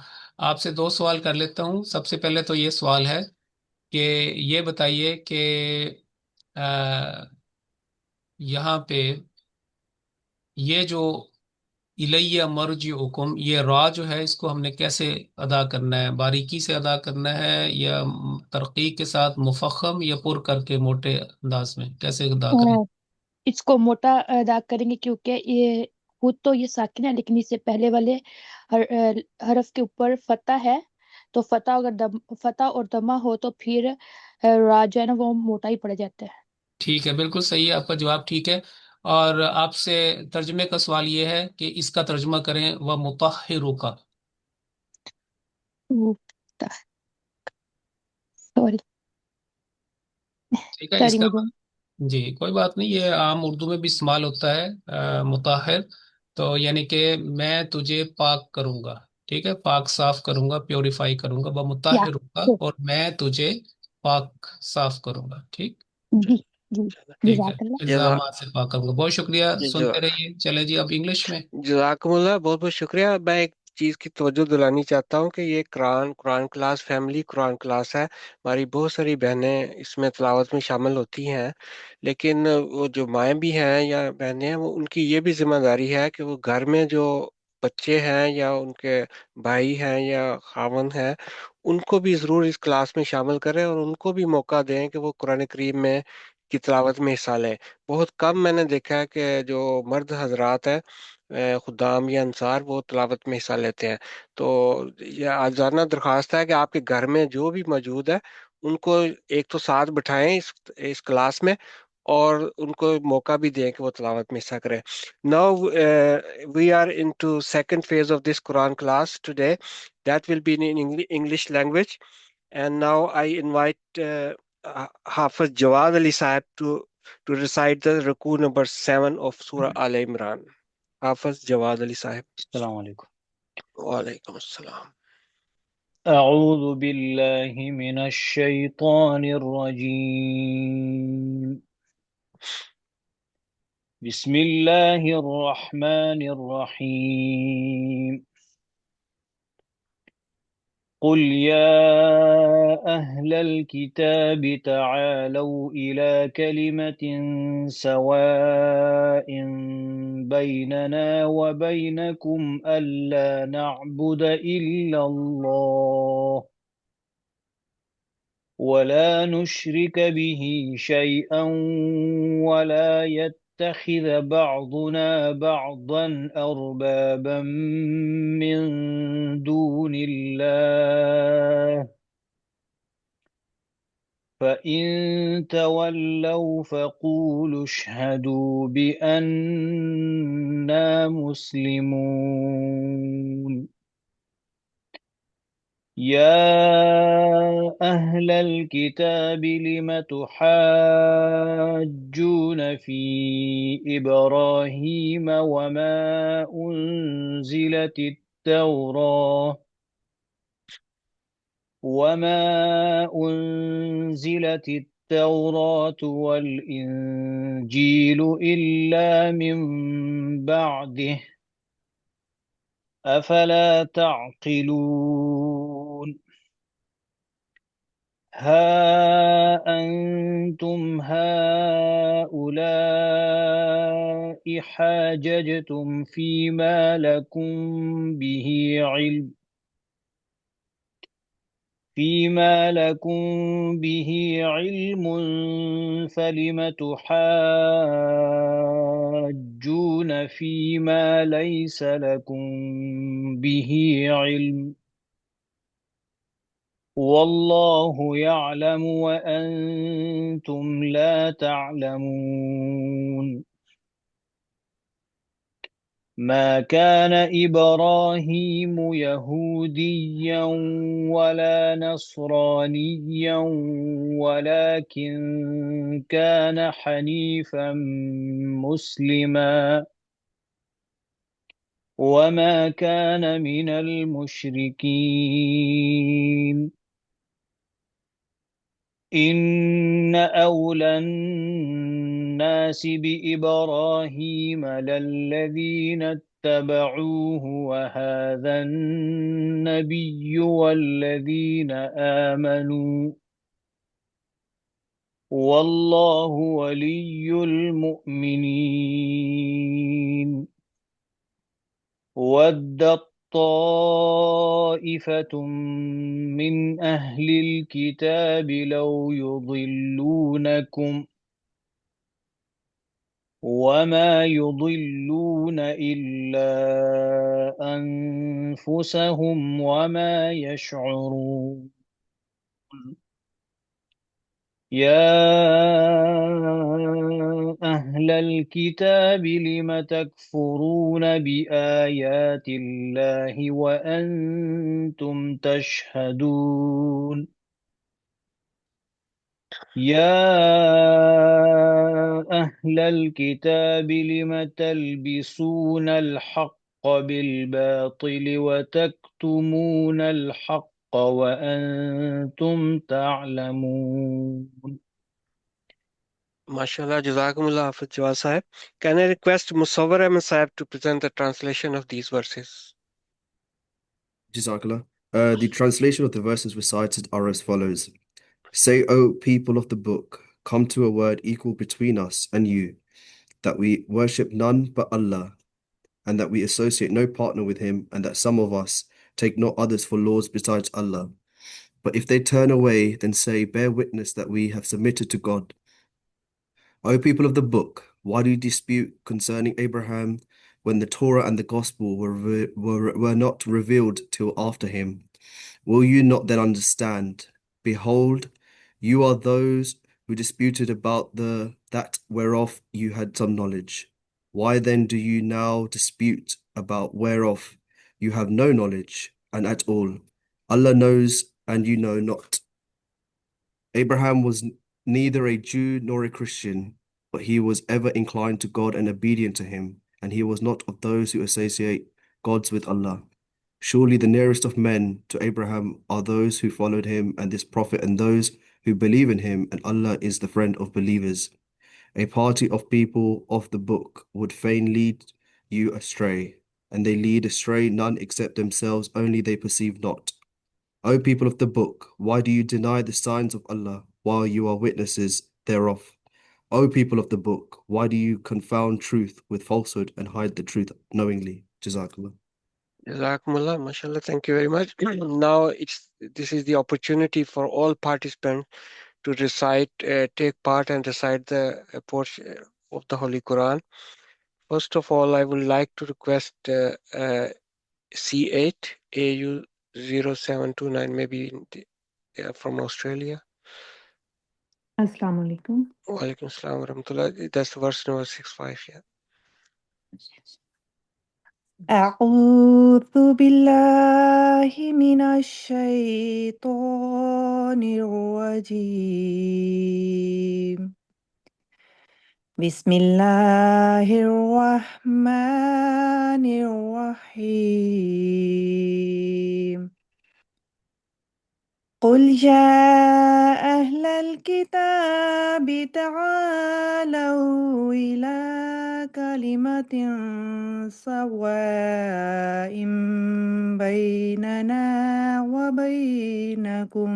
आपसे 2 सवाल कर लेता हूँ। सबसे पहले तो ये सवाल है कि ये बताइए कि यहाँ पे ये जो इलैया मर्जिउकुम, ये रा जो है इसको हमने कैसे अदा करना है? बारीकी से अदा करना है या तरकीब के साथ मुफख्खम, या पुर करके मोटे अंदाज में कैसे अदा करें? अ, इसको मोटा अदा करेंगे क्योंकि ये खुद तो ये साकिन है, लेकिन इससे पहले वाले हरफ के ऊपर फतह है, तो फतह और दमा हो तो फिर रा जो है ना वो मोटा ही पड़ जाता है। ठीक है, बिल्कुल सही है आपका जवाब, ठीक है। और आपसे तर्जुमे का सवाल ये है कि इसका तर्जुमा करें, व मुतahहिरू का। सॉरी, ठीक है, सॉरी इसका मुझे। जी कोई बात नहीं, ये आम उर्दू में भी इस्तेमाल होता है मुताहिर। तो यानी कि मैं तुझे पाक करूंगा, ठीक है, पाक साफ करूंगा, प्योरीफाई करूंगा, व या मुताहिर होगा, तो और मैं तुझे पाक साफ करूंगा। ठीक, जी जी ठीक है, जज़ाकल्लाह। जज़ा इल्जामात से पाक करूंगा। बहुत शुक्रिया, जो सुनते रहिए। चले जी अब इंग्लिश में। जज़ाकमुल्लाह, बहुत बहुत शुक्रिया। मैं एक चीज़ की तवज्जो दिलानी चाहता हूँ कि ये Quran Quran class family Quran class है। हमारी बहुत सारी बहनें इसमें तिलावत में शामिल होती हैं, लेकिन वो जो माएँ भी हैं या बहनें हैं, वो उनकी ये भी जिम्मेदारी है कि वो घर में जो बच्चे हैं या उनके भाई हैं या खावन हैं, उनको भी ज़रूर इस क्लास में शामिल करें और उनको भी मौका दें कि वो कुरान करीम में की तिलावत में हिस्सा लें। बहुत कम मैंने देखा है कि जो मर्द हजरात हैं, खुदाम या अंसार, वो तिलावत में हिस्सा लेते हैं। तो ये आजाना दरख्वास्त है कि आपके घर में जो भी मौजूद है, उनको एक तो साथ बिठाएं इस क्लास में, और उनको मौका भी दें कि वो तिलावत में हिस्सा करें। Now we are into second phase of this Quran class today, that will be in English language. And now I invite Hafiz Jawad Ali Sahib to recite the Ruku number 7 of Surah Al Imran. Hafiz Jawad Ali Sahib. अस्सलाम वालेकुम। Walaikum Assalam. أعوذ بالله من الشيطان الرجيم. بسم الله الرحمن الرحيم. قل يا أهل الكتاب تعالوا إلى كلمة سواء بيننا وبينكم ألا نعبد إلا الله ولا نشرك به شيئا ولا يتخذ بعضنا بعضا أربابا من دون الله فإن تولوا فقولوا اشهدوا بأننا مسلمون. يا أهل الكتاب لم تحاجون في إبراهيم وما أنزلت التوراة والإنجيل إلا من بعده أفلا تعقلون. ها أنتم حاججتم فيما لكم به علم فلم تحاجون فيما ليس لكم به علم والله يعلم وأنتم لا تعلمون ما كان إبراهيم يهوديا ولا نصرانيا ولكن كان حنيفا مسلما وما كان من المشركين إن أولى الناس بإبراهيم للذين اتبعوه وهذا النبي والذين آمنوا والله ولي المؤمنين ودت طائفة من أهل الكتاب لو يضلونكم وما يضلون إلا أنفسهم وما يشعرون يا أهل الكتاب لم تكفرون بآيات الله وأنتم تشهدون يا أهل الكتاب لم تلبسون الحق بالباطل وتكتمون الحق وأنتم تعلمون MashaAllah, Jazakumullah Hafiz Jawad Sahib. Can I request Musawwar Ahmed Sahib to present the translation of these verses? Jazakallah. The translation of the verses recited are as follows. Say, O people of the book, come to a word equal between us and you, that we worship none but Allah, and that we associate no partner with him, and that some of us take not others for lords besides Allah. But if they turn away, then say, bear witness that we have submitted to God. O people of the book, why do you dispute concerning Abraham when the Torah and the Gospel were not revealed till after him? Will you not then understand? Behold, you are those who disputed about that whereof you had some knowledge. Why then do you now dispute about whereof you have no knowledge, and at all? Allah knows, and you know not. Abraham was neither a Jew nor a Christian, but he was ever inclined to God and obedient to him, and he was not of those who associate gods with Allah. Surely the nearest of men to Abraham are those who followed him and this prophet and those who believe in him, and Allah is the friend of believers. A party of people of the book would fain lead you astray, and they lead astray none except themselves, only they perceive not. O people of the book, why do you deny the signs of Allah while you are witnesses thereof? O people of the book, why do you confound truth with falsehood and hide the truth knowingly? Jazakallah. Jazakumullah, mashallah, thank you very much. Now this is the opportunity for all participants to take part and recite the portion of the Holy Quran. First of all, I would like to request C8 AU0729, maybe from Australia. Assalamu alaikum. Wa alaikum assalam wa rahmatullah. That's verse number 65, yeah. أعوذ بالله من الشيطان الرجيم بسم الله الرحمن الرحيم قل يا أهل الكتاب تعالوا إلى كلمة سواء بيننا وبينكم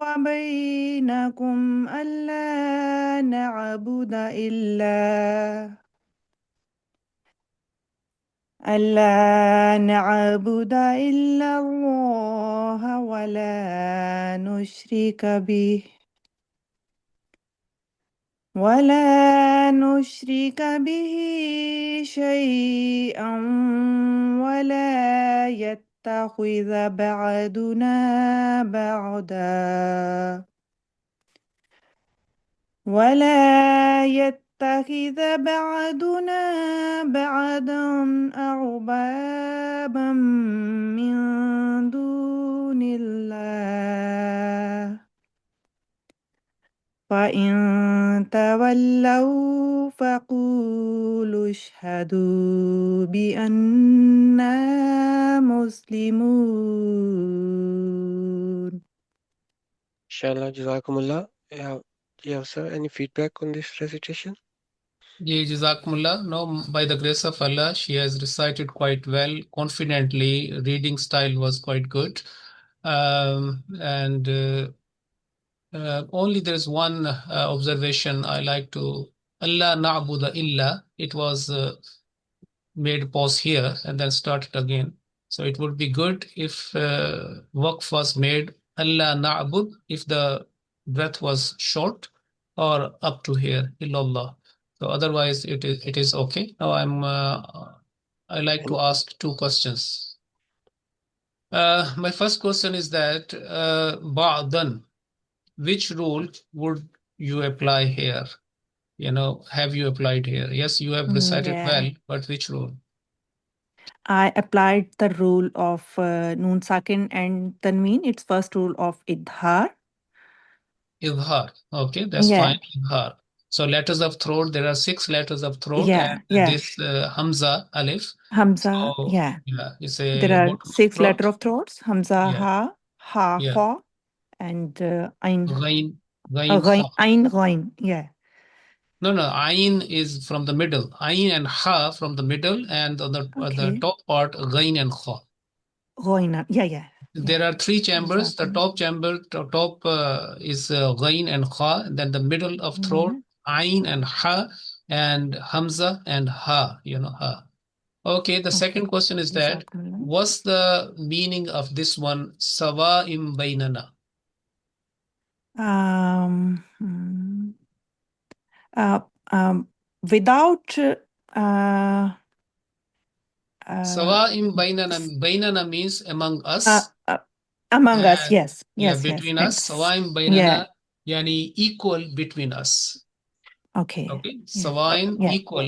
وبينكم ألا نعبد إلا الله ولا نشرك به شيئا ولا يتخذ بعضنا بعضا أربابا من دون الله فإن تولوا فقولوا اشهدوا بأننا مسلمون. Inshallah, Jazakumullah. Yeah, sir, any feedback on this recitation? Ji, Jazakumullah. No, by the grace of Allah, she has recited quite well, confidently. Reading style was quite good. And only there is one observation I like to. Allah na'budu illa. It was made pause here and then started again. So it would be good if waqf was made Allah na'bud if the breath was short or up to here illallah. So otherwise it is okay. Now I like to ask two questions. My first question is that ba'dan, which rule would you apply here? Have you applied here? Yes, you have recited well, but which rule? I applied the rule of Noon Sakin and Tanween. It's first rule of Idhar. Idhar. Okay, that's fine. Idhar. So letters of throat, there are 6 letters of throat, and this Hamza, Alif. Hamza, So, it's a There are bottom 6 throat. letter of throats. Hamza, Yeah. Ha, Yeah. Kha, and Ain. Ghain, Ain, Ghain. Yeah. No, Ain is from the middle. Ain and Ha from the middle, and on the top part, Ghain and Kha. Ghain. Yeah. There are 3 chambers. The top chamber, top is Ghain and Kha. Then the middle of throat, Ain and Ha, and Hamza and Ha. Ha. Okay. The second question is that what's the meaning of this one? Sawa'im bainana. Without Sawa'im bainana. Bainana means among us. Among us, yes. Between us. Sawa'im bainana, yani equal between us. Okay. Sawa'im equal.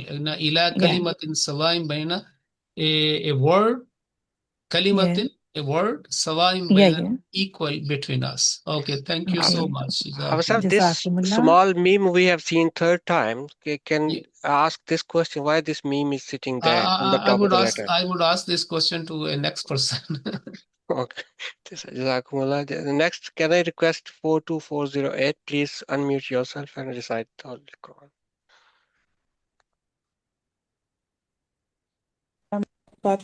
Ila kalimatin sawa'im bainana. A word, kalimatin, a word, sawa'im bainana, equal between us. Okay, thank you so much. This small meme we have seen 3rd time. Can ask this question, why this meme is sitting there on the top of the letter? I would ask this question to a next person. Okay. Jazakumullah. The next, can I request 42408? Please unmute yourself and recite the Quran. Wa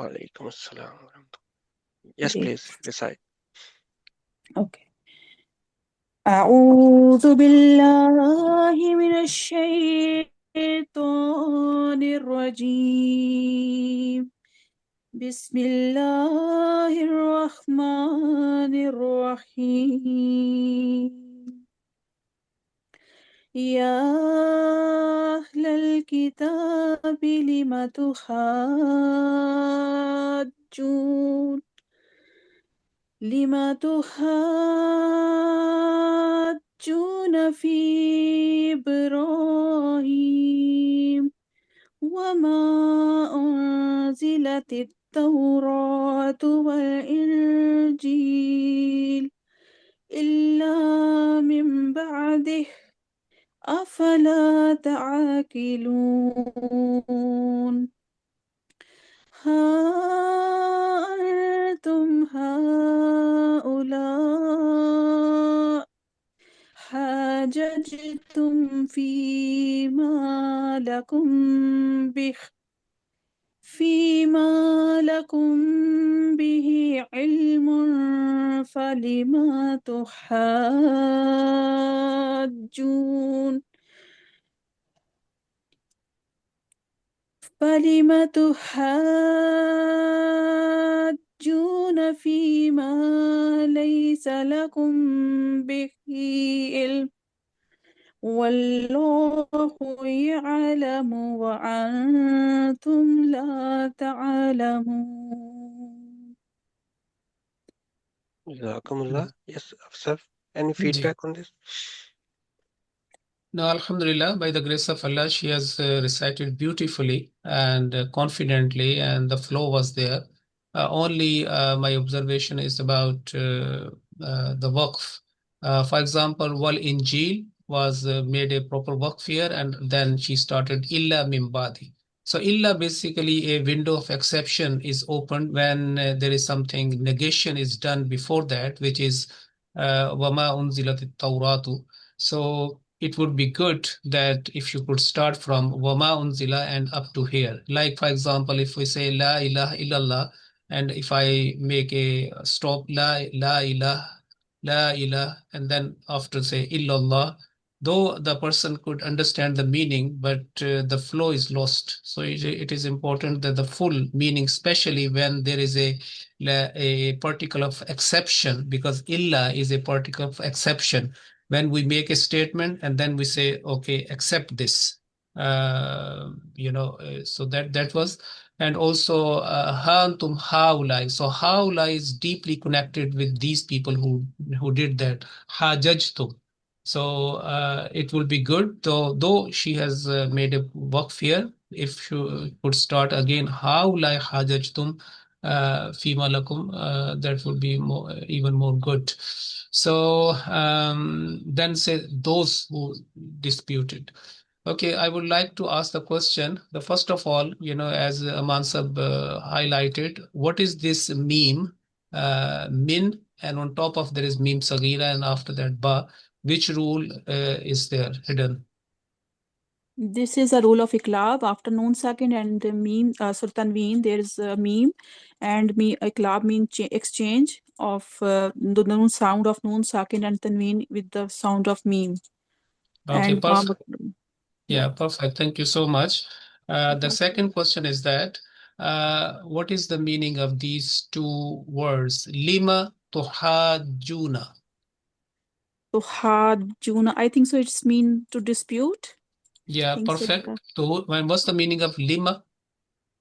alaikum assalam. Yes, please recite. Okay. أعوذ بالله من الشيطان الرجيم بسم الله الرحمن الرحيم يا أهل الكتاب لم تحاجون في إبراهيم وما أنزلت التوراة والإنجيل إلا من بعده أفلا تعقلون ها أنتم هؤلاء حاججتم فيما لكم به علم فلم تحاجون فيما ليس لكم به علم والله يعلم وأنتم لا تعلمون. Jazakumullah. Yes, Afsar, any ji feedback on this? No, Alhamdulillah, by the grace of Allah, she has recited beautifully and confidently, and the flow was there. Only my observation is about the waqf. For example, Wal Injil was made a proper waqf here, and then she started Illa Min Ba'di. So Illa basically a window of exception is opened when there is something negation is done before that, which is Wama Unzilat Tawratu. So it would be good that if you could start from Wama Unzila and up to here. Like, for example, if we say La ilaha illallah, and if I make a stop, La ilaha, La ilaha, and then after say illallah, though the person could understand the meaning, but the flow is lost. So it is important that the full meaning, especially when there is a particle of exception, because illa is a particle of exception. When we make a statement and then we say, okay, accept this, so that was, and also ha antum haulai. So haulai is deeply connected with these people who did that. Hajajtum. So it will be good, though she has made a waqf here. If she could start again, haulai hajajtum fima lakum, that would be more, even more good. So then say those who disputed. Okay, I would like to ask the question. The first of all, as Amansab highlighted, what is this meme? Min, and on top of there is meme sagira, and after that ba. Which rule is there hidden? This is a rule of iqlab. After noon sakin and the meme, tanween, there is a meme, and iqlab means exchange of the noon sound of noon sakin and tanween with the sound of meme. Okay, And perfect. Yeah, perfect. Thank you so much. The second question is that what is the meaning of these two words? Lima tuhajjuna. Tuhajjuna, I think so. It's mean to dispute. Yeah, perfect. So, what's the meaning of lima?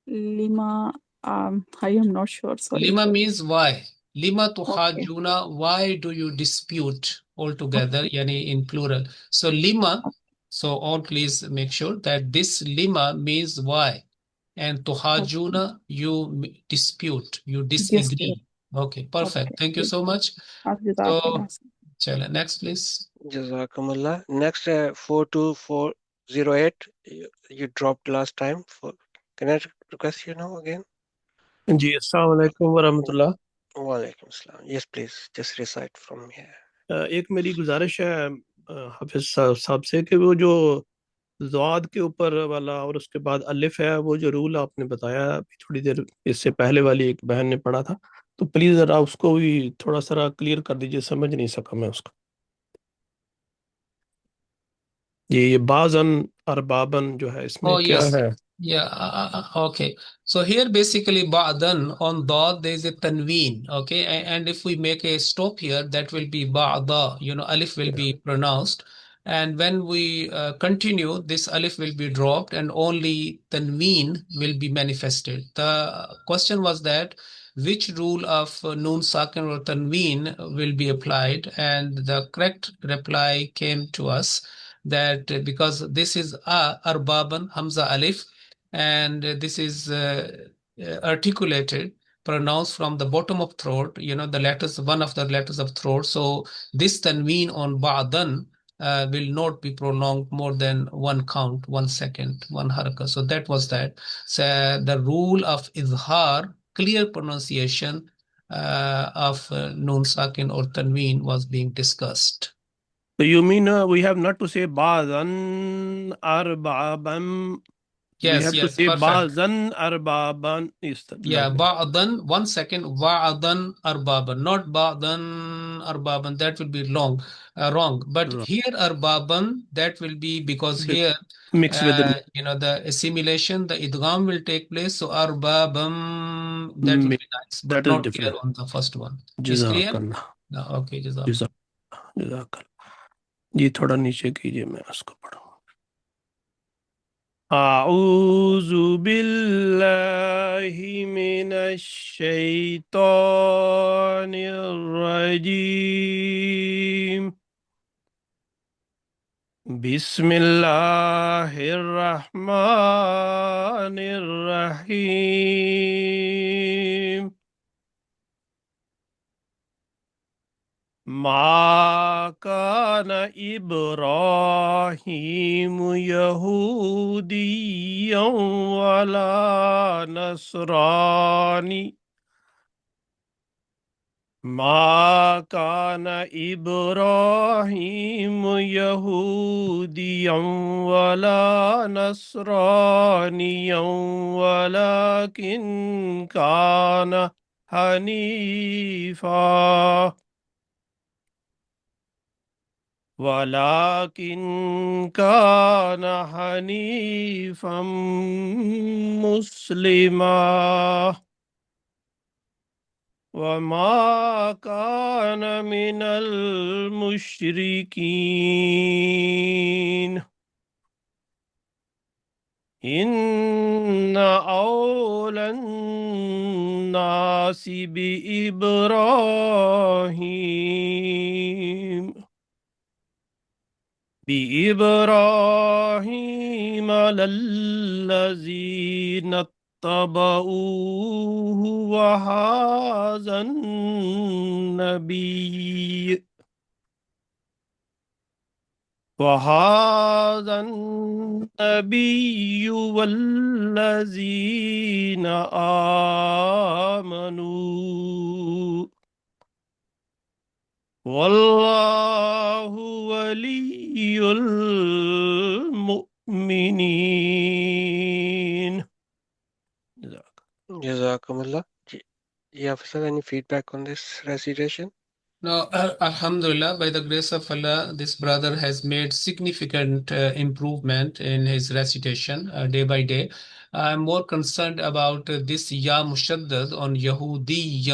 Lima, I am not sure. Sorry. Lima means why. Lima tuhajjuna, why do you dispute altogether, yani in plural. So lima, so all please make sure that this lima means why. And tuhajjuna, you dispute, you disagree. Okay, perfect. Thank you so much. So, chala, next please. Jazakumullah. Next, 42408. You dropped last time. Can I request you now again? जी अस्सलाम वालेकुम वरहमतुल्लाह। Walaikum salam. Yes, please. Just recite from here. एक मेरी गुजारिश है हाफिज साहब से कि वो जो ज़ाद के ऊपर वाला और उसके बाद अलिफ है, वो जो रूल आपने बताया अभी थोड़ी देर इससे पहले वाली एक बहन ने पढ़ा था, तो प्लीज जरा उसको भी थोड़ा सा क्लियर कर दीजिए, समझ नहीं सका मैं उसको। ये बाज़न और बाबन जो है इसमें क्या yes. है? Yeah, okay. So here basically ba'dan on dad there is a tanween, okay? And if we make a stop here, that will be ba'da, alif will be pronounced. And when we continue, this alif will be dropped and only tanween will be manifested. The question was that which rule of noon sakin or tanween will be applied, and the correct reply came to us that because this is arbaban hamza alif, and this is articulated, pronounced from the bottom of throat, the letters, one of the letters of throat. So this tanween on ba'dan will not be prolonged more than one count, 1 second, one haraka. So that was that. So the rule of izhar, clear pronunciation of noon sakin or tanween was being discussed. So you mean we have not to say ba'dan or ba'ban? We Yes, have to yes, say perfect. ba'dan arbaban is the Yeah, like that. ba'dan, 1 second, wa'adan arbaban, not ba'dan arbaban, that will be long, wrong. But Right. here arbaban, that will be because Bit here, mixed with the the assimilation, the idgham will take place. So arbabam, that will mix. be nice, but That is not here different. on the first one. Is clear? Jazakallah. No, okay, jazakallah. Jazakallah. जी थोड़ा नीचे कीजिए, मैं उसको पढ़ूँ. أعوذ بالله من الشيطان الرجيم. بسم الله الرحمن الرحيم. ما كان إبراهيم يهوديا ولا نصراني. ما كان إبراهيم يهوديا ولا نصرانيا ولكن كان حنيفا مسلما وما كان من المشركين. إن أولى الناس بإبراهيم للذين اتبعوه وهذا النبي والذين آمنوا والله ولي المؤمنين. Jazakumullah. Yeah, Faisal, any feedback on this recitation? No, Alhamdulillah, by the grace of Allah, this brother has made significant improvement in his recitation day by day. I'm more concerned about this Ya Mushaddad on Yahudi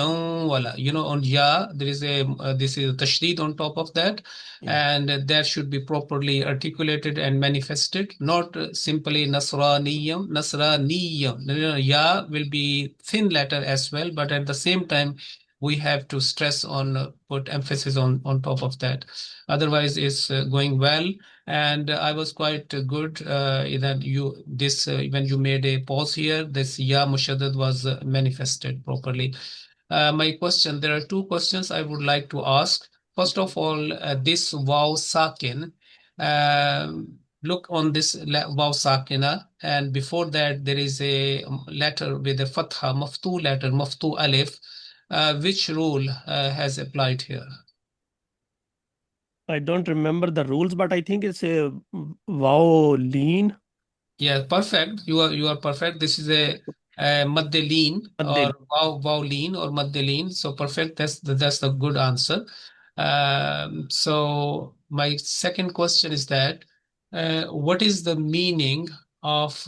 wala. On Ya, there is this is a tashdid on top of that, and that should be properly articulated and manifested, not simply Nasraniyam. Ya will be thin letter as well, but at the same time, we have to stress on put emphasis on top of that, otherwise it's going well. And I was quite good that when you made a pause here, this Ya Mushaddad was manifested properly. My question, there are two questions I would like to ask. First of all, this Waw Sakin, look on this Waw Sakina, and before that there is a letter with a Fatha, Maftu letter, Maftu Alif. Which rule has applied here? I don't remember the rules, but I think it's a wow lean. Yeah, perfect. You are perfect. This is a madde lean or wow lean or madde lean. So perfect. That's the good answer. So my second question is that what is the meaning of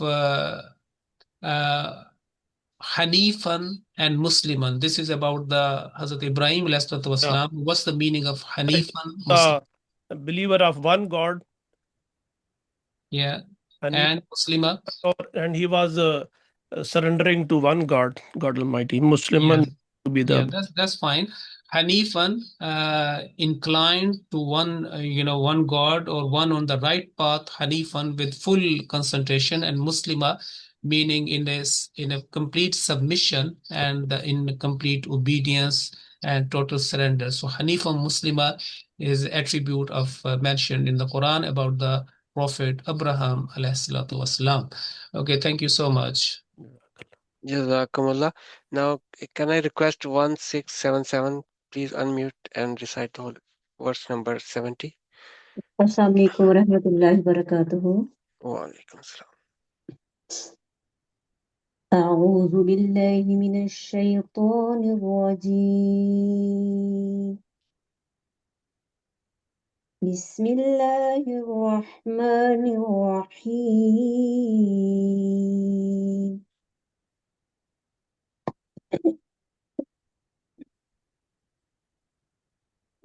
Hanifan and Musliman? This is about the Hazrat Ibrahim alayhi wasalam. What's the meaning of Hanifan, Muslim? A believer of one God. Yeah. And Muslima. And he was surrendering to one God, God Almighty. Musliman to be the. Yeah, that's fine. Hanifan, inclined to one, one God or one on the right path. Hanifan with full concentration, and Muslima, meaning in a complete submission and in complete obedience and total surrender. So Hanifa Muslima is attribute of mentioned in the Quran about the Prophet Abraham alayhi salatu wasalam. Okay, thank you so much. Jazakumullah. Now, can I request 1677, please unmute and recite the whole verse number 70. Assalamu alaikum warahmatullahi wabarakatuh. Wa alaikum salam. أعوذ بالله من الشيطان الرجيم بسم الله الرحمن الرحيم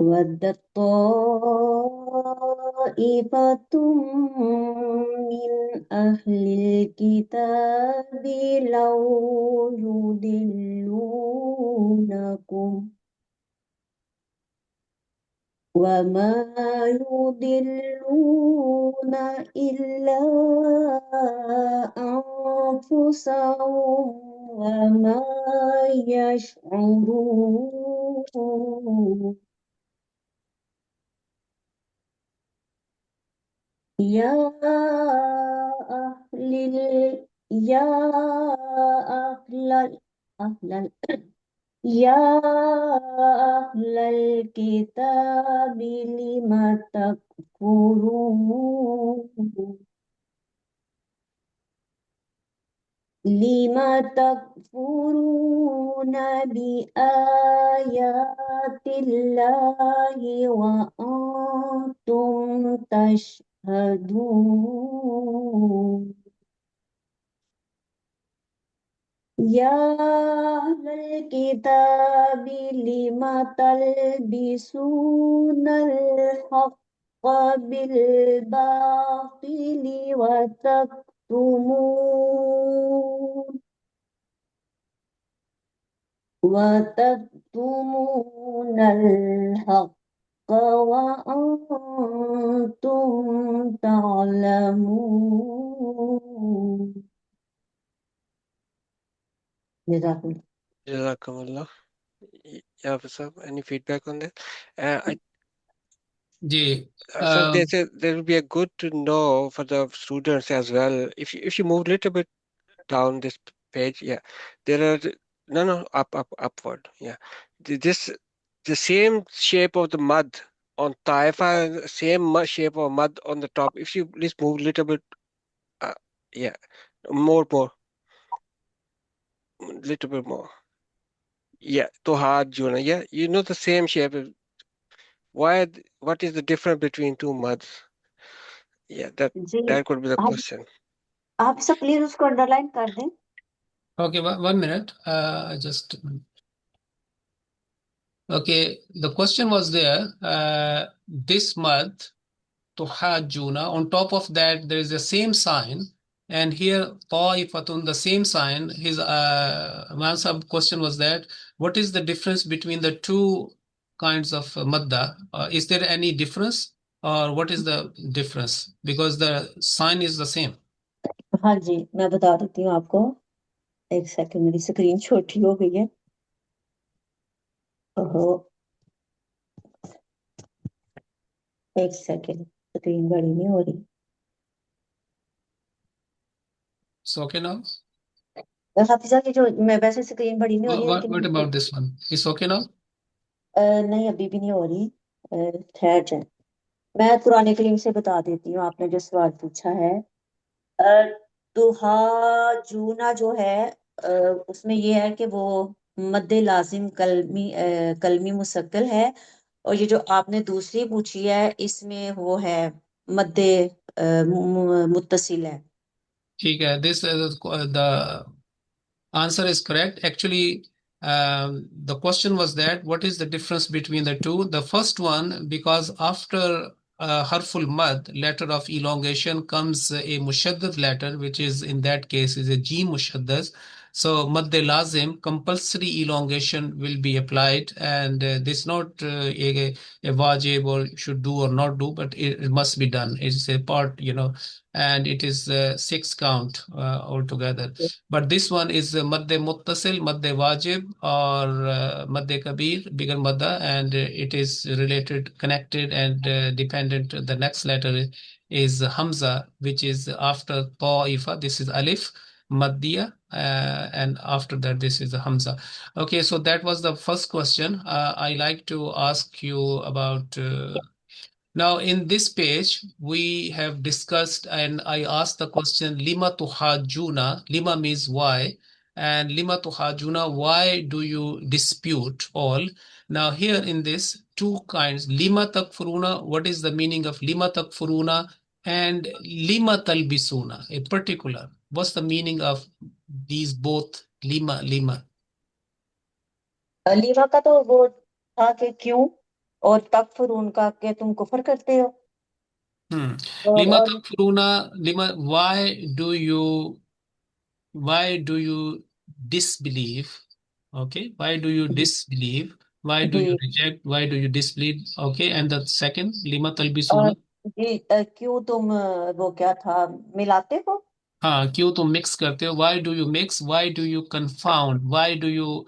ودت طائفة من أهل الكتاب لو يضلونكم وما يضلون إلا أنفسهم وما يشعرون يا أهل الكتاب لم تكفرون بآيات الله وأنتم تشهدون يا أهل الكتاب لم تلبسون الحق بالباطل وتكتمون الحق وأنتم تعلمون جزاكم Jazakumullah. Yeah, sir, any feedback on that? Ji So there will be a good to know for the students as well. If you move a little bit down this page, yeah, there are no upward, yeah. This the same shape of the mud on Taifa, same shape of mud on the top. If you please move a little bit, yeah, more, little bit more. Yeah, Tohad Juna. Yeah, you know the same shape. What is the difference between two muds? Yeah, that could be the question. आप सब please उसको underline कर दें Okay, 1 minute. Just okay. The question was there. This month, Tuhajjuna. On top of that, there is the same sign, and here Ta'ifatun, the same sign. His Mansab question was that what is the difference between the two kinds of madda? Is there any difference, or what is the difference? Because the sign is the same. हाँ जी मैं बता देती हूँ आपको एक second मेरी screen छोटी हो गई है ओहो एक सेकंड स्क्रीन बड़ी नहीं हो रही It's okay now. हाफिजा की जो मैं वैसे स्क्रीन बड़ी नहीं हो रही What लेकिन about this one? It's okay now. नहीं अभी भी नहीं हो रही ठहर जाए मैं कुरान करीम से बता देती हूँ आपने जो सवाल पूछा है दुहा जूना जो है उसमें ये है कि वो मद्दे लाजिम कलमी मुसक्कल है और ये जो आपने दूसरी पूछी है इसमें वो है मद्दे मुत्तसिल है ठीक है. This the answer is correct. Actually, the question was that what is the difference between the two? The first one, because after harful mad, letter of elongation, comes a mushaddad letter, which is in that case is a G mushaddad. So madde lazim, compulsory elongation will be applied, and this not a wajib or should do or not do, but it must be done. It's a part, and it is 6 count altogether. But this one is madde muttasil, madde wajib, or madde kabir, bigger madda, and it is related, connected, and dependent. The next letter is hamza, which is after ta'ifa. This is alif, maddiya, and after that this is the hamza. Okay, so that was the first question. I like to ask you about Now, in this page, we have discussed and I asked the question, Lima tuhajuna. Lima means why. And Lima tuhajuna, why do you dispute all? Now, here in this, two kinds. Lima takfuruna, what is the meaning of Lima takfuruna? And Lima talbisuna, a particular. What's the meaning of these both Lima? लीवा का तो वो था कि क्यों, और तकफुरून का कि तुम कुफर करते हो। Lima और takfuruna, Lima, why do you disbelieve? Okay, why do you disbelieve? Why do you ji reject? Why do you disbelieve? Okay, and the second, Lima और talbisuna. जी क्यों तुम वो क्या था, मिलाते हो। हाँ, क्यों तुम मिक्स करते हो? Why do you mix? Why do you confound? Why do you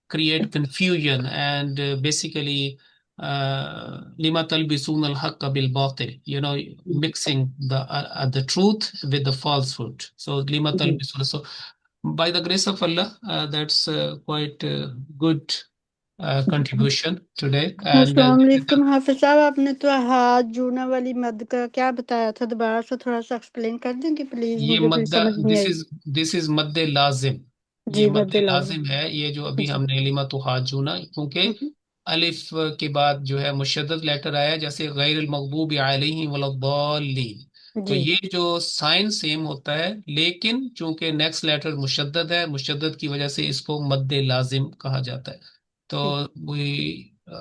create confusion? And basically, lima talbisun al-haqqa bil batil. You know, mixing the truth with the falsehood. So lima ji talbisun. So by the grace of Allah, that's quite good contribution today. And अस्सलाम वालेकुम हाफिज साहब, आपने तो हाथ जोड़ने वाली मद का क्या बताया था, दोबारा से थोड़ा सा एक्सप्लेन कर देंगे प्लीज, ये मुझे मद्दा समझ नहीं आई। दिस इज मद्दे लाजिम। ये जी मद्दे मद्दे लाजिम। लाजिम है, ये जो अभी जी हमने लिमा तो हाथ चुना, क्योंकि अलिफ के बाद जो है मुशद्दद लेटर आया, जैसे गैर मगदूब अलैहिम वलद्दाल्लीन। तो जी ये जो साइन सेम होता है, लेकिन चूंकि नेक्स्ट लेटर मुशद्दद है, मुशद्दद की वजह से इसको मद्दे लाजिम कहा जाता है। तो वी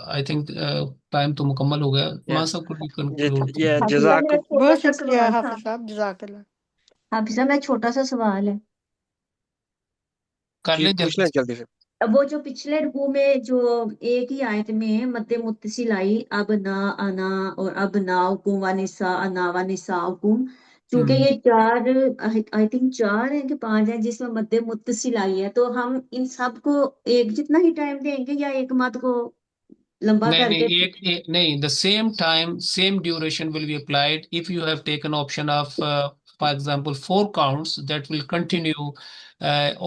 आई थिंक टाइम तो मुकम्मल हो गया। Yeah, मान सब कुछ भी कंक्लूड हाफिजा मेरा छोटा बहुत सा शुक्रिया सवाल था। हाफिज साहब, जज़ाकल्लाह। हाफिजा मेरा छोटा सा सवाल है। कर जी लें पूछ जल्दी लें से। जल्दी से। अब वो जो पिछले रुकू में जो एक ही आयत में मद्दे मुत्तसिल आई, अब ना अना और अब नाउकुम व निसा अना व निसाउकुम, चूंकि ये चार, आई थिंक चार है कि पांच है जिसमें मद्दे मुत्तसिल आई है, तो हम इन सब को एक जितना ही टाइम देंगे या एक मद को लंबा नहीं करके। नहीं, एक नहीं, the same time same duration will be applied if you have taken option of for example 4 counts that will continue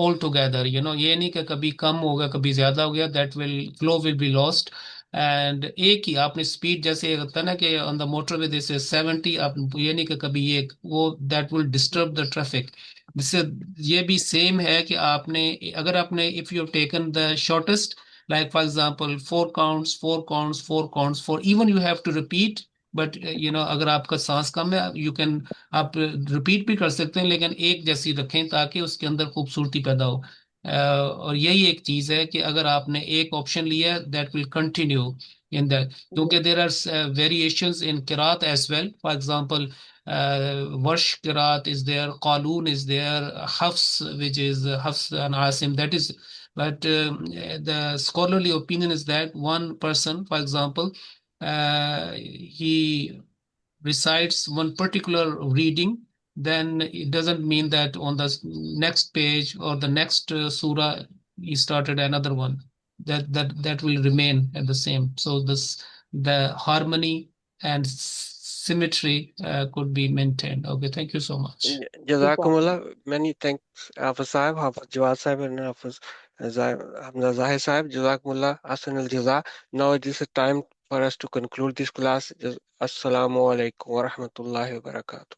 all together. You know, ये नहीं कि कभी कम हो गया कभी ज्यादा हो गया, that will flow will be lost. And एक ही आपने स्पीड, जैसे होता है ना कि on the motorway this is 70, आप ये नहीं कि कभी ये वो, that will disturb the traffic. जिससे ये भी सेम है कि आपने, अगर आपने if you have taken the shortest, like for example 4 counts, 4 counts, 4 counts, 4, even you have to repeat, but you know, अगर आपका सांस कम है, you can, आप रिपीट भी कर सकते हैं, लेकिन एक जैसी रखें ताकि उसके अंदर खूबसूरती पैदा हो। और यही एक चीज है कि अगर आपने एक ऑप्शन लिया, that will continue in that, क्योंकि there are variations in Kirat as well. For example वर्श किरात इज देयर, कालून इज देयर, हफ्स which is hafs and asim, that is. But the scholarly opinion is that one person, for example, he recites one particular reading, then it doesn't mean that on the next page or the next surah he started another one. That will remain at the same. So this, the harmony and symmetry could be maintained. Okay, thank you so much. जज़ाकुमुल्लाह, many thanks हाफिज साहब, हाफिज जवाद साहब and Hafiz Hamza Zahir साहब, जज़ाकुमुल्लाह ahsan al jaza. Now it is time for us to conclude this class. Assalamu alaikum wa rahmatullahi wa barakatuh.